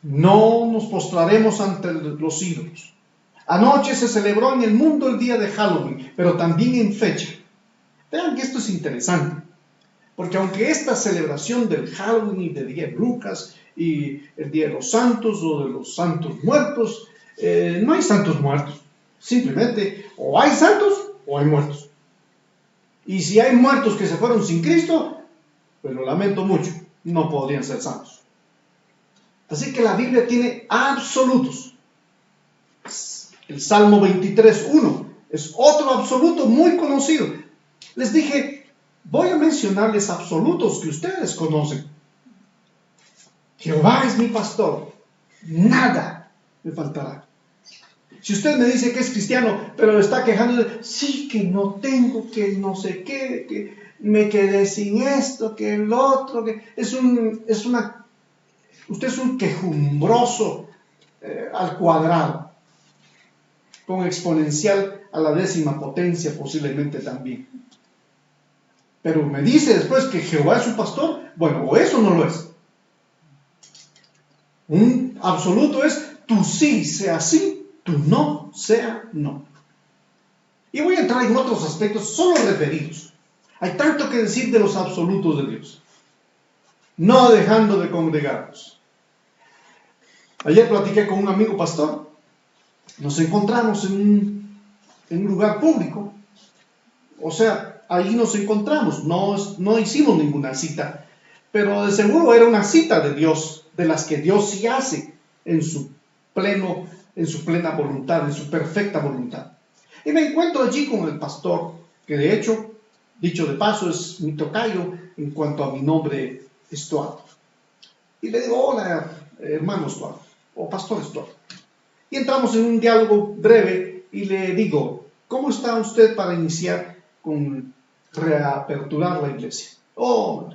no nos postraremos ante los ídolos. Anoche se celebró en el mundo el día de Halloween, pero también en fecha. Vean que esto es interesante, porque aunque esta celebración del Halloween y de Día de Brujas y el Día de los Santos o de los Santos Muertos, no hay santos muertos. Simplemente o hay santos o hay muertos. Y si hay muertos que se fueron sin Cristo, pues lo lamento mucho, no podrían ser santos. Así que la Biblia tiene absolutos. El Salmo 23:1 es otro absoluto muy conocido. Les dije, voy a mencionarles absolutos que ustedes conocen. Jehová es mi pastor, nada me faltará. Si usted me dice que es cristiano, pero está quejando de, sí, que no tengo, que no sé qué, que me quedé sin esto, que el otro, que usted es un quejumbroso al cuadrado, con exponencial a la 10ª potencia posiblemente también. Pero me dice después que Jehová es su pastor. Bueno, o eso no lo es. Un absoluto es tu sí sea sí, tu no sea no. Y voy a entrar en otros aspectos solo referidos. Hay tanto que decir de los absolutos de Dios. No dejando de congregarnos. Ayer platiqué con un amigo pastor. Nos encontramos en un lugar público. O sea, ahí nos encontramos. No hicimos ninguna cita. Pero de seguro era una cita de Dios, de las que Dios sí hace en su plena voluntad, en su perfecta voluntad. Y me encuentro allí con el pastor, que de hecho, dicho de paso, es mi tocayo en cuanto a mi nombre Stuart. Y le digo, hola, hermano Stuart, o pastor Stuart. Y entramos en un diálogo breve y le digo, ¿cómo está usted para iniciar con reaperturar la iglesia? Oh,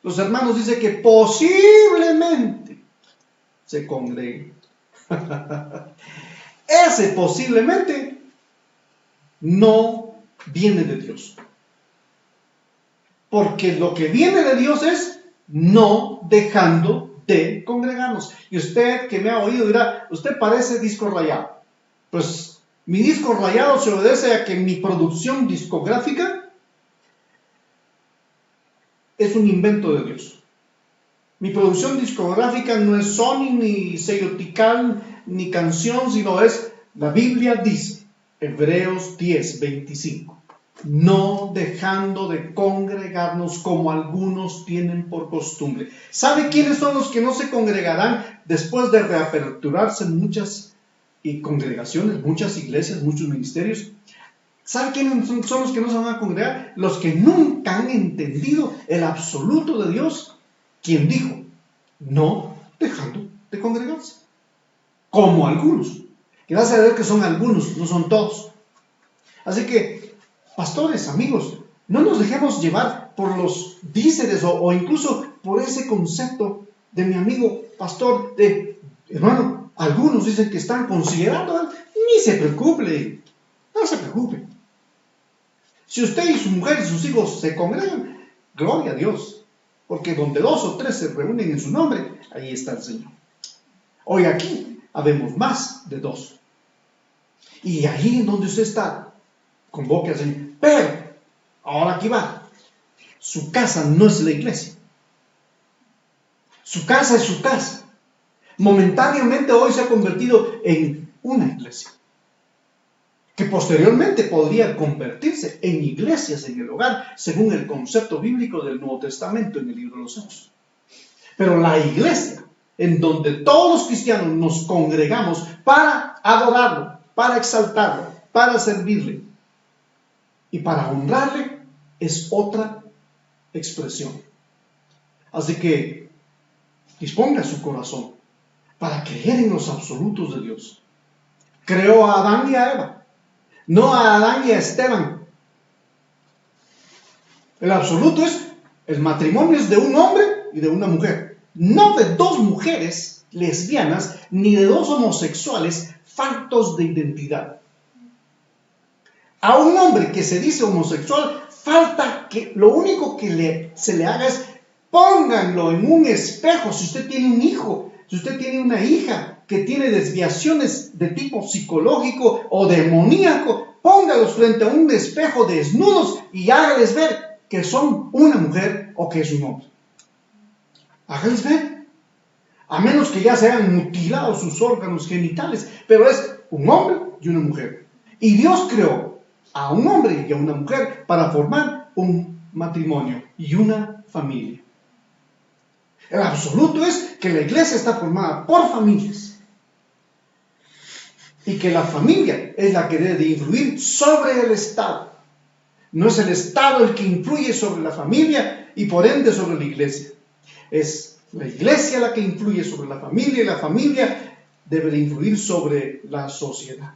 los hermanos dicen que posiblemente se congreguen. Ese posiblemente no viene de Dios. Porque lo que viene de Dios es no dejando de congregarnos. Y usted que me ha oído dirá, usted parece disco rayado. Pues mi disco rayado se obedece a que mi producción discográfica es un invento de Dios. Mi producción discográfica no es Sony, ni sello Tikal, ni canción, sino es, la Biblia dice, Hebreos 10:25, no dejando de congregarnos como algunos tienen por costumbre. ¿Sabe quiénes son los que no se congregarán después de reaperturarse muchas congregaciones, muchas iglesias, muchos ministerios? ¿Sabe quiénes son los que no se van a congregar? Los que nunca han entendido el absoluto de Dios, quien dijo, no dejando de congregarse. Como algunos. Gracias a Dios que son algunos, no son todos. Así que, pastores, amigos, no nos dejemos llevar por los díceres o incluso por ese concepto de mi amigo pastor, de, hermano, algunos dicen que están considerando, ni se preocupe, no se preocupe. Si usted y su mujer y sus hijos se congregan, gloria a Dios, porque donde 2 o 3 se reúnen en su nombre, ahí está el Señor. Hoy aquí habemos más de 2. Y ahí en donde usted está, convoque al Señor. Pero, ahora aquí va, su casa no es la iglesia. Su casa es su casa. Momentáneamente hoy se ha convertido en una iglesia, que posteriormente podría convertirse en iglesias en el hogar, según el concepto bíblico del Nuevo Testamento en el libro de los Hechos. Pero la iglesia, en donde todos los cristianos nos congregamos para adorarlo, para exaltarlo, para servirle y para honrarle, es otra expresión. Así que disponga su corazón para creer en los absolutos de Dios. Creó a Adán y a Eva, no a Adán y a Esteban. El absoluto es, el matrimonio es de un hombre y de una mujer, no de 2 mujeres lesbianas ni de 2 homosexuales faltos de identidad. A un hombre que se dice homosexual, falta que lo único que se le haga es pónganlo en un espejo. Si usted tiene un hijo, si usted tiene una hija que tiene desviaciones de tipo psicológico o demoníaco, póngalos frente a un espejo desnudos y hágales ver que son una mujer o que es un hombre. Hágales ver. A menos que ya se hayan mutilado sus órganos genitales, pero es un hombre y una mujer. Y Dios creó a un hombre y a una mujer para formar un matrimonio y una familia. El absoluto es que la iglesia está formada por familias y que la familia es la que debe de influir sobre el Estado. No es el Estado el que influye sobre la familia y por ende sobre la iglesia. Es la iglesia la que influye sobre la familia y la familia debe de influir sobre la sociedad.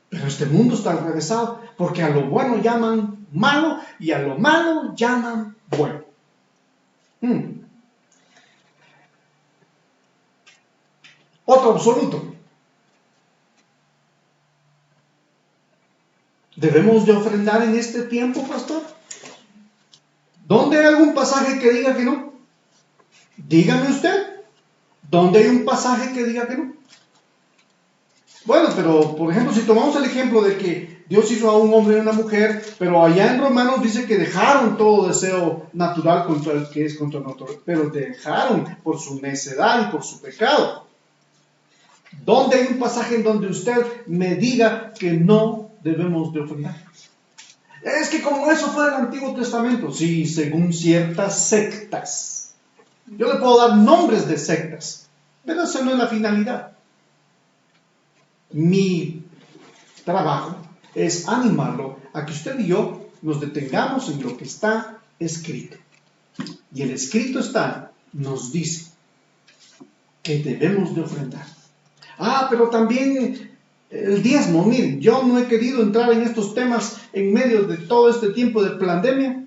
Pero este mundo está atravesado porque a lo bueno llaman malo y a lo malo llaman bueno. Otro absoluto. ¿Debemos de ofrendar en este tiempo, pastor? ¿Dónde hay algún pasaje que diga que no? Dígame usted. ¿Dónde hay un pasaje que diga que no? Bueno, pero por ejemplo, si tomamos el ejemplo de que Dios hizo a un hombre y una mujer, pero allá en Romanos dice que dejaron todo deseo natural contra el que es contra nosotros, pero dejaron por su necedad y por su pecado. ¿Dónde hay un pasaje en donde usted me diga que no debemos de ofrendar? Es que como eso fue del Antiguo Testamento, sí, según ciertas sectas. Yo le puedo dar nombres de sectas, pero esa no es la finalidad. Mi trabajo es animarlo a que usted y yo nos detengamos en lo que está escrito. Y el escrito nos dice que debemos de ofrendar. Pero también el diezmo. Miren, yo no he querido entrar en estos temas en medio de todo este tiempo de pandemia,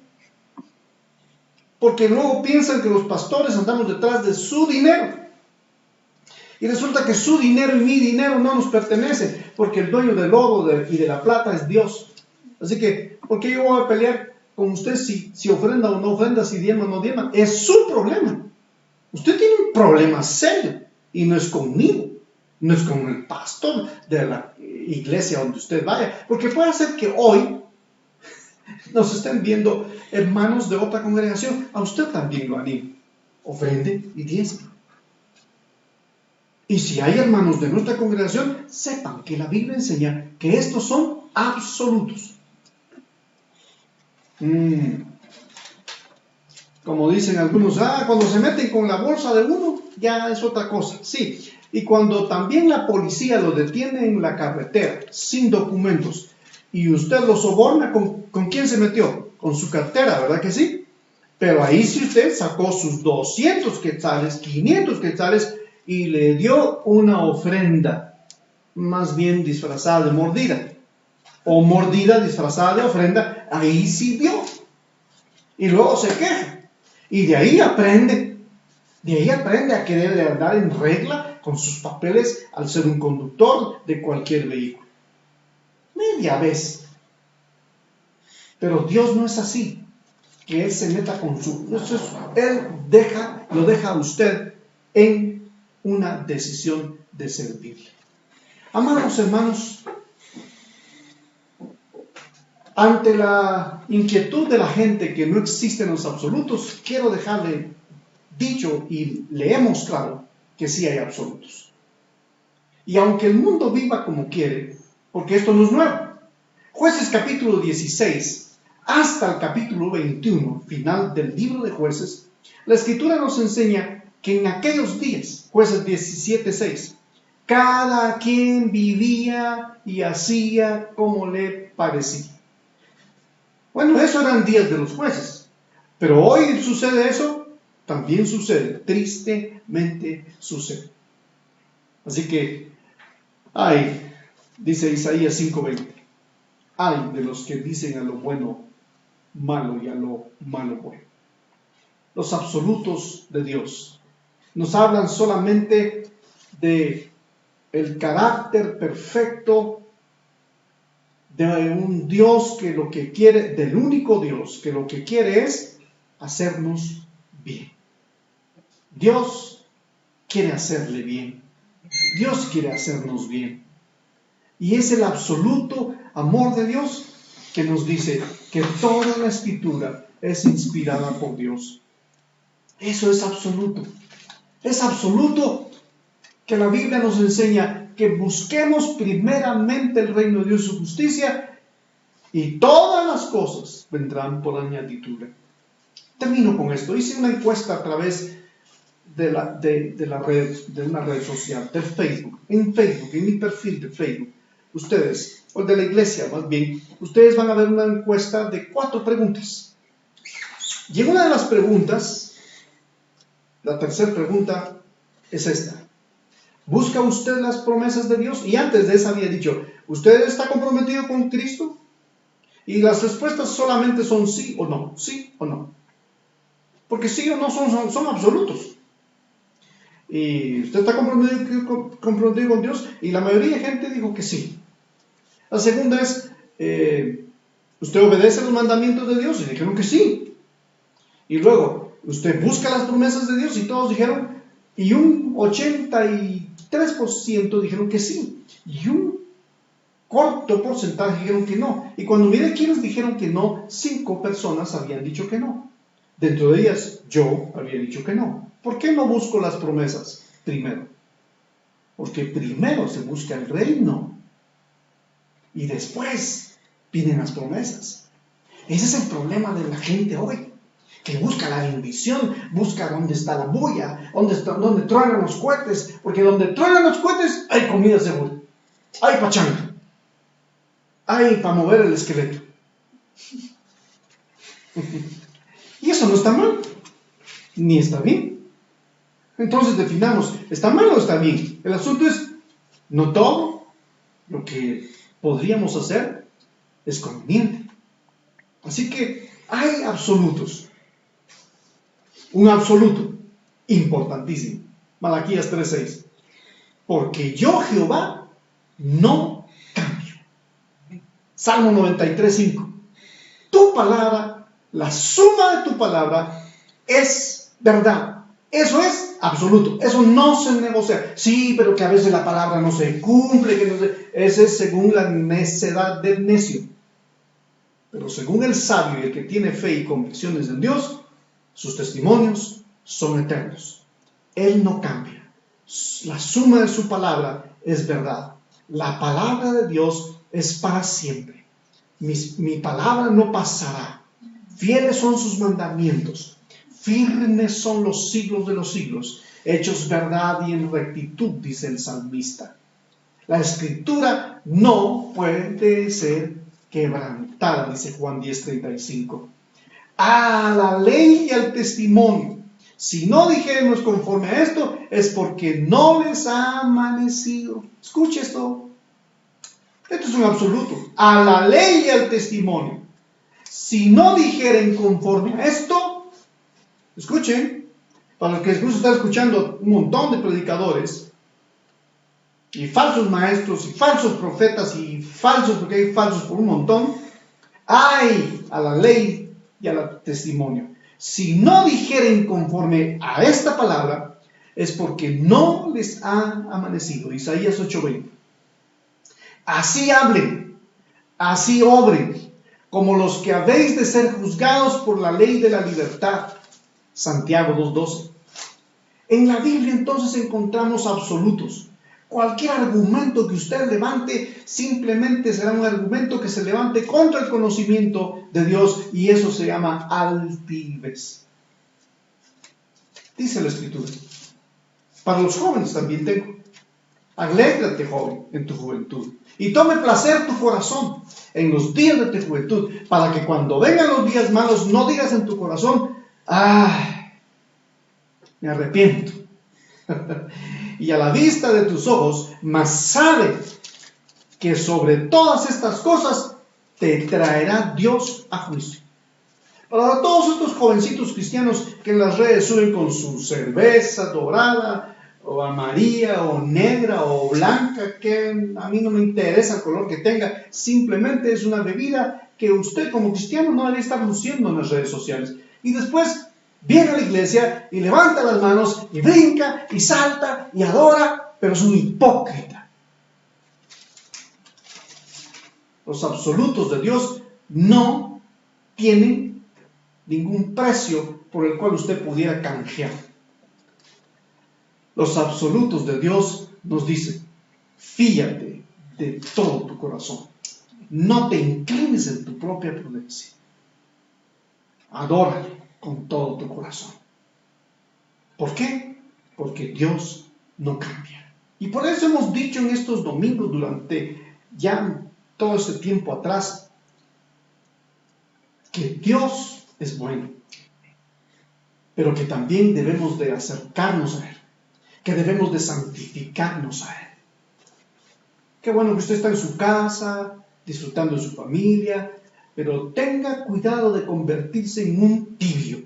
porque luego piensan que los pastores andamos detrás de su dinero. Y resulta que su dinero y mi dinero no nos pertenece, porque el dueño del oro y de la plata es Dios. Así que, ¿por qué yo voy a pelear con usted si ofrenda o no ofrenda, si diezma o no diezma? Es su problema. Usted tiene un problema serio, y no es conmigo, no es con el pastor de la iglesia donde usted vaya, porque puede ser que hoy nos estén viendo hermanos de otra congregación. A usted también lo animo, ofrende y diezma. Y si hay hermanos de nuestra congregación, sepan que la Biblia enseña que estos son absolutos. Como dicen algunos, cuando se meten con la bolsa de uno, ya es otra cosa. Sí, y cuando también la policía lo detiene en la carretera, sin documentos, y usted lo soborna, ¿con quién se metió? Con su cartera, ¿verdad que sí? Pero ahí sí usted sacó sus 200 quetzales, 500 quetzales, y le dio una ofrenda, más bien disfrazada de mordida, o mordida disfrazada de ofrenda. Ahí sí dio, y luego se queja, y de ahí aprende a que debe de andar en regla con sus papeles al ser un conductor de cualquier vehículo. Media vez. Pero Dios no es así, que Él se meta con su... Él lo deja a usted en una decisión de servirle. Amados hermanos, ante la inquietud de la gente que no existen los absolutos, quiero dejarle dicho y leemos claro que sí hay absolutos. Y aunque el mundo viva como quiere, porque esto no es nuevo, Jueces capítulo 16 hasta el capítulo 21, final del libro de Jueces, la Escritura nos enseña que en aquellos días, Jueces 17:6, cada quien vivía y hacía como le parecía. Bueno, eso eran días de los jueces, pero hoy sucede eso, también sucede, tristemente sucede. Así que, dice Isaías 5:20, ay de los que dicen a lo bueno malo y a lo malo bueno. Los absolutos de Dios nos hablan solamente de el carácter perfecto de un Dios que lo que quiere, del único Dios que lo que quiere es hacernos bien. Dios quiere hacerle bien. Dios quiere hacernos bien. Y es el absoluto amor de Dios que nos dice que toda la Escritura es inspirada por Dios. Eso es absoluto. Es absoluto que la Biblia nos enseña que busquemos primeramente el reino de Dios y su justicia, y todas las cosas vendrán por añadidura. Termino con esto. Hice una encuesta a través de una red social, de Facebook. En mi perfil de Facebook, ustedes, o de la iglesia más bien, ustedes van a ver una encuesta de 4 preguntas. Y en una de las preguntas, la tercera pregunta es esta: ¿busca usted las promesas de Dios? Y antes de esa había dicho, ¿usted está comprometido con Cristo? Y las respuestas solamente son sí o no, sí o no. Porque sí o no son absolutos. Y usted está comprometido con Dios, y la mayoría de gente dijo que sí. La segunda es, ¿usted obedece los mandamientos de Dios? Y dijeron que sí. Y luego, ¿usted busca las promesas de Dios? Y todos dijeron, y un 83% dijeron que sí. Y un corto porcentaje dijeron que no. Y cuando miré quiénes dijeron que no, 5 personas habían dicho que no. Dentro de ellas, yo había dicho que no. ¿Por qué no busco las promesas primero? Porque primero se busca el reino y después vienen las promesas. Ese es el problema de la gente hoy, que busca la bendición, busca dónde está la bulla, dónde truenan los cohetes, porque donde truenan los cohetes hay comida segura, hay pachanga, hay para mover el esqueleto. Y eso no está mal, ni está bien. Entonces definamos, ¿está mal o está bien? El asunto es, no todo lo que podríamos hacer es conveniente. Así que hay absolutos. Un absoluto importantísimo. Malaquías 3:6. Porque yo, Jehová, no cambio. Salmo 93:5. Tu palabra, la suma de tu palabra es verdad. Eso es absoluto. Eso no se negocia. Sí, pero que a veces la palabra no se cumple. Ese es según la necedad del necio. Pero según el sabio y el que tiene fe y convicciones en Dios, sus testimonios son eternos. Él no cambia. La suma de su palabra es verdad. La palabra de Dios es para siempre. Mi palabra no pasará. Fieles son sus mandamientos. Firmes son los siglos de los siglos. Hechos verdad y en rectitud, dice el salmista. La escritura no puede ser quebrantada, dice Juan 10:35. A la ley y al testimonio. Si no dijéramos conforme a esto, es porque no les ha amanecido. Escuche esto. Esto es un absoluto. A la ley y al testimonio. Si no dijeren conforme a esto, escuchen, para los que incluso están escuchando un montón de predicadores, y falsos maestros, y falsos profetas, y falsos, porque hay falsos por un montón, hay a la ley y al testimonio. Si no dijeren conforme a esta palabra, es porque no les ha amanecido. Isaías 8:20. Así hablen, así obren, como los que habéis de ser juzgados por la ley de la libertad. Santiago 2:12. En la Biblia entonces encontramos absolutos. Cualquier argumento que usted levante simplemente será un argumento que se levante contra el conocimiento de Dios, y eso se llama altivez. Dice la Escritura. Para los jóvenes también tengo. Alégrate, joven, en tu juventud, y tome placer tu corazón en los días de tu juventud, para que cuando vengan los días malos no digas en tu corazón: ¡ay, me arrepiento! Y a la vista de tus ojos, mas sabe que sobre todas estas cosas te traerá Dios a juicio. Para todos estos jovencitos cristianos que en las redes suben con su cerveza dorada, o amarilla, o negra, o blanca, que a mí no me interesa el color que tenga, simplemente es una bebida que usted como cristiano no debe estar luciendo en las redes sociales. Y después viene a la iglesia y levanta las manos y brinca y salta y adora, pero es un hipócrita. Los absolutos de Dios no tienen ningún precio por el cual usted pudiera canjear. Los absolutos de Dios nos dicen: fíate de todo tu corazón. No te inclines en tu propia prudencia. Adórale con todo tu corazón. ¿Por qué? Porque Dios no cambia. Y por eso hemos dicho en estos domingos, durante ya todo este tiempo atrás, que Dios es bueno, pero que también debemos de acercarnos a Él, que debemos de santificarnos a Él. Qué bueno que usted está en su casa, disfrutando de su familia, pero tenga cuidado de convertirse en un tibio,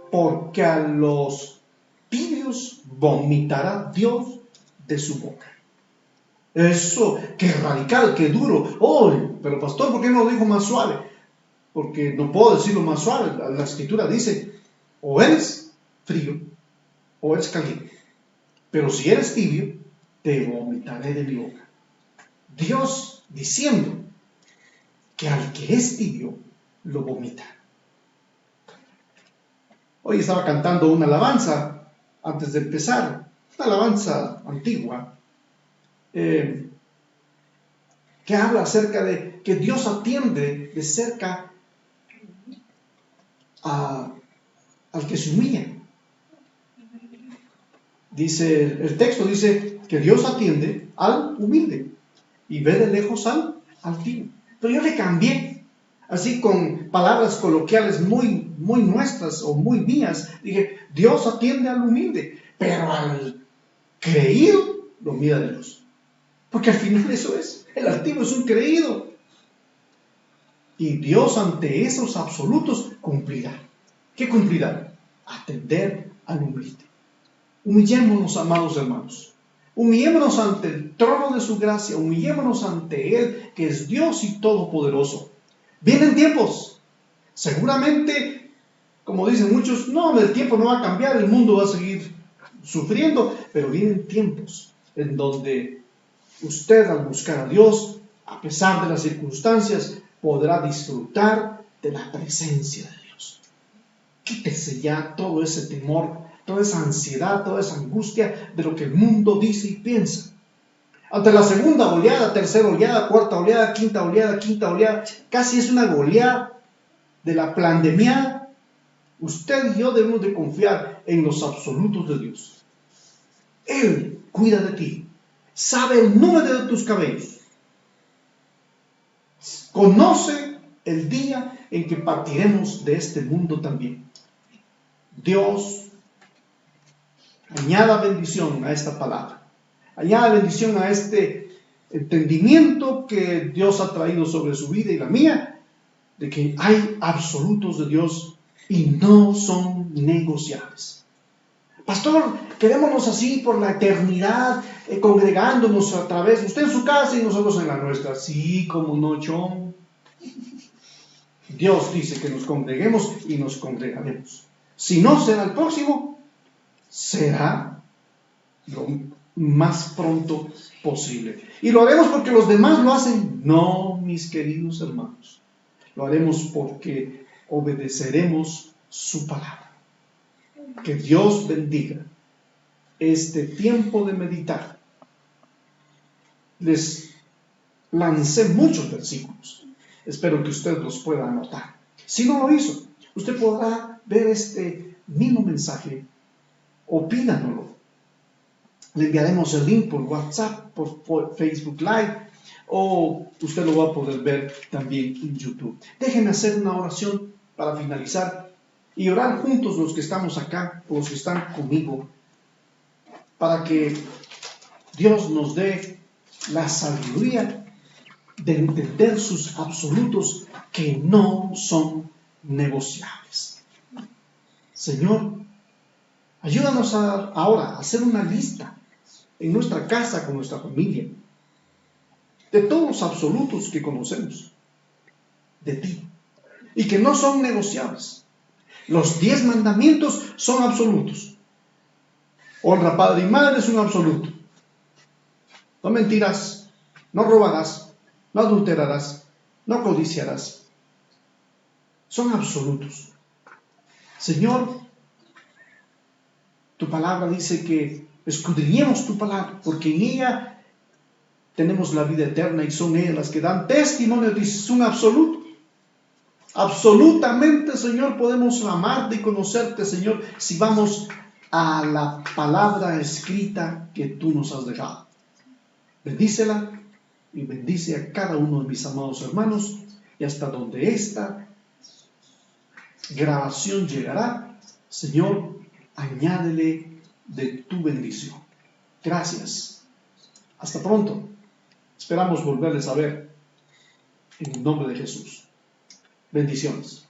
porque a los tibios vomitará Dios de su boca. Eso, qué radical, qué duro. Oh, pero pastor, ¿por qué no lo dijo más suave? Porque no puedo decirlo más suave. La escritura dice, o eres frío o eres caliente. Pero si eres tibio, te vomitaré de mi boca. Dios diciendo que al que es tibio, lo vomita. Hoy estaba cantando una alabanza antes de empezar, una alabanza antigua, que habla acerca de que Dios atiende de cerca al que se humilla. Dice, el texto dice que Dios atiende al humilde y ve de lejos al altivo. Pero yo le cambié, así con palabras coloquiales muy nuestras o muy mías. Dije, Dios atiende al humilde, pero al creído lo mira de lejos. Porque al final eso es, el altivo es un creído. Y Dios ante esos absolutos cumplirá. ¿Qué cumplirá? Atender al humilde. Humillémonos, amados hermanos. Humillémonos ante el trono de su gracia. Humillémonos ante Él, que es Dios y Todopoderoso. Vienen tiempos. Seguramente, como dicen muchos, no, el tiempo no va a cambiar, el mundo va a seguir sufriendo. Pero vienen tiempos en donde usted, al buscar a Dios, a pesar de las circunstancias, podrá disfrutar de la presencia de Dios. Quítese ya todo ese temor, toda esa ansiedad, toda esa angustia de lo que el mundo dice y piensa. Ante la segunda oleada, tercera oleada, cuarta oleada, quinta oleada, casi es una oleada de la pandemia. Usted y yo debemos de confiar en los absolutos de Dios. Él cuida de ti, sabe el número de tus cabellos, conoce el día en que partiremos de este mundo también. Dios añada bendición a esta palabra, añada bendición a este entendimiento que Dios ha traído sobre su vida y la mía, de que hay absolutos de Dios y no son negociables. Pastor, quedémonos así por la eternidad, congregándonos a través, usted en su casa y nosotros en la nuestra. Sí, como no, chon. Dios dice que nos congreguemos y nos congregaremos. Si no será el próximo, será lo más pronto posible. Y lo haremos porque los demás lo hacen. No, mis queridos hermanos. Lo haremos porque obedeceremos su palabra. Que Dios bendiga este tiempo de meditar. Les lancé muchos versículos. Espero que usted los pueda anotar. Si no lo hizo, usted podrá ver este mismo mensaje o pídanoslo. Le enviaremos el link por WhatsApp, por Facebook Live, o usted lo va a poder ver también en YouTube. Déjenme hacer una oración para finalizar y orar juntos los que estamos acá, los que están conmigo, para que Dios nos dé la sabiduría de entender sus absolutos que no son negociables. Señor, ayúdanos ahora a hacer una lista en nuestra casa con nuestra familia de todos los absolutos que conocemos de ti y que no son negociables. Los 10 mandamientos son absolutos. Honra a padre y madre es un absoluto. No mentirás, no robarás, no adulterarás, no codiciarás. Son absolutos. Señor, tu palabra dice que escudriñemos tu palabra, porque en ella tenemos la vida eterna y son ellas las que dan testimonio de es un absoluto. Absolutamente, Señor, podemos amarte y conocerte, Señor, si vamos a la palabra escrita que tú nos has dejado. Bendícela y bendice a cada uno de mis amados hermanos, y hasta donde esta grabación llegará, Señor, añádele de tu bendición. Gracias. Hasta pronto. Esperamos volverles a ver en el nombre de Jesús. Bendiciones.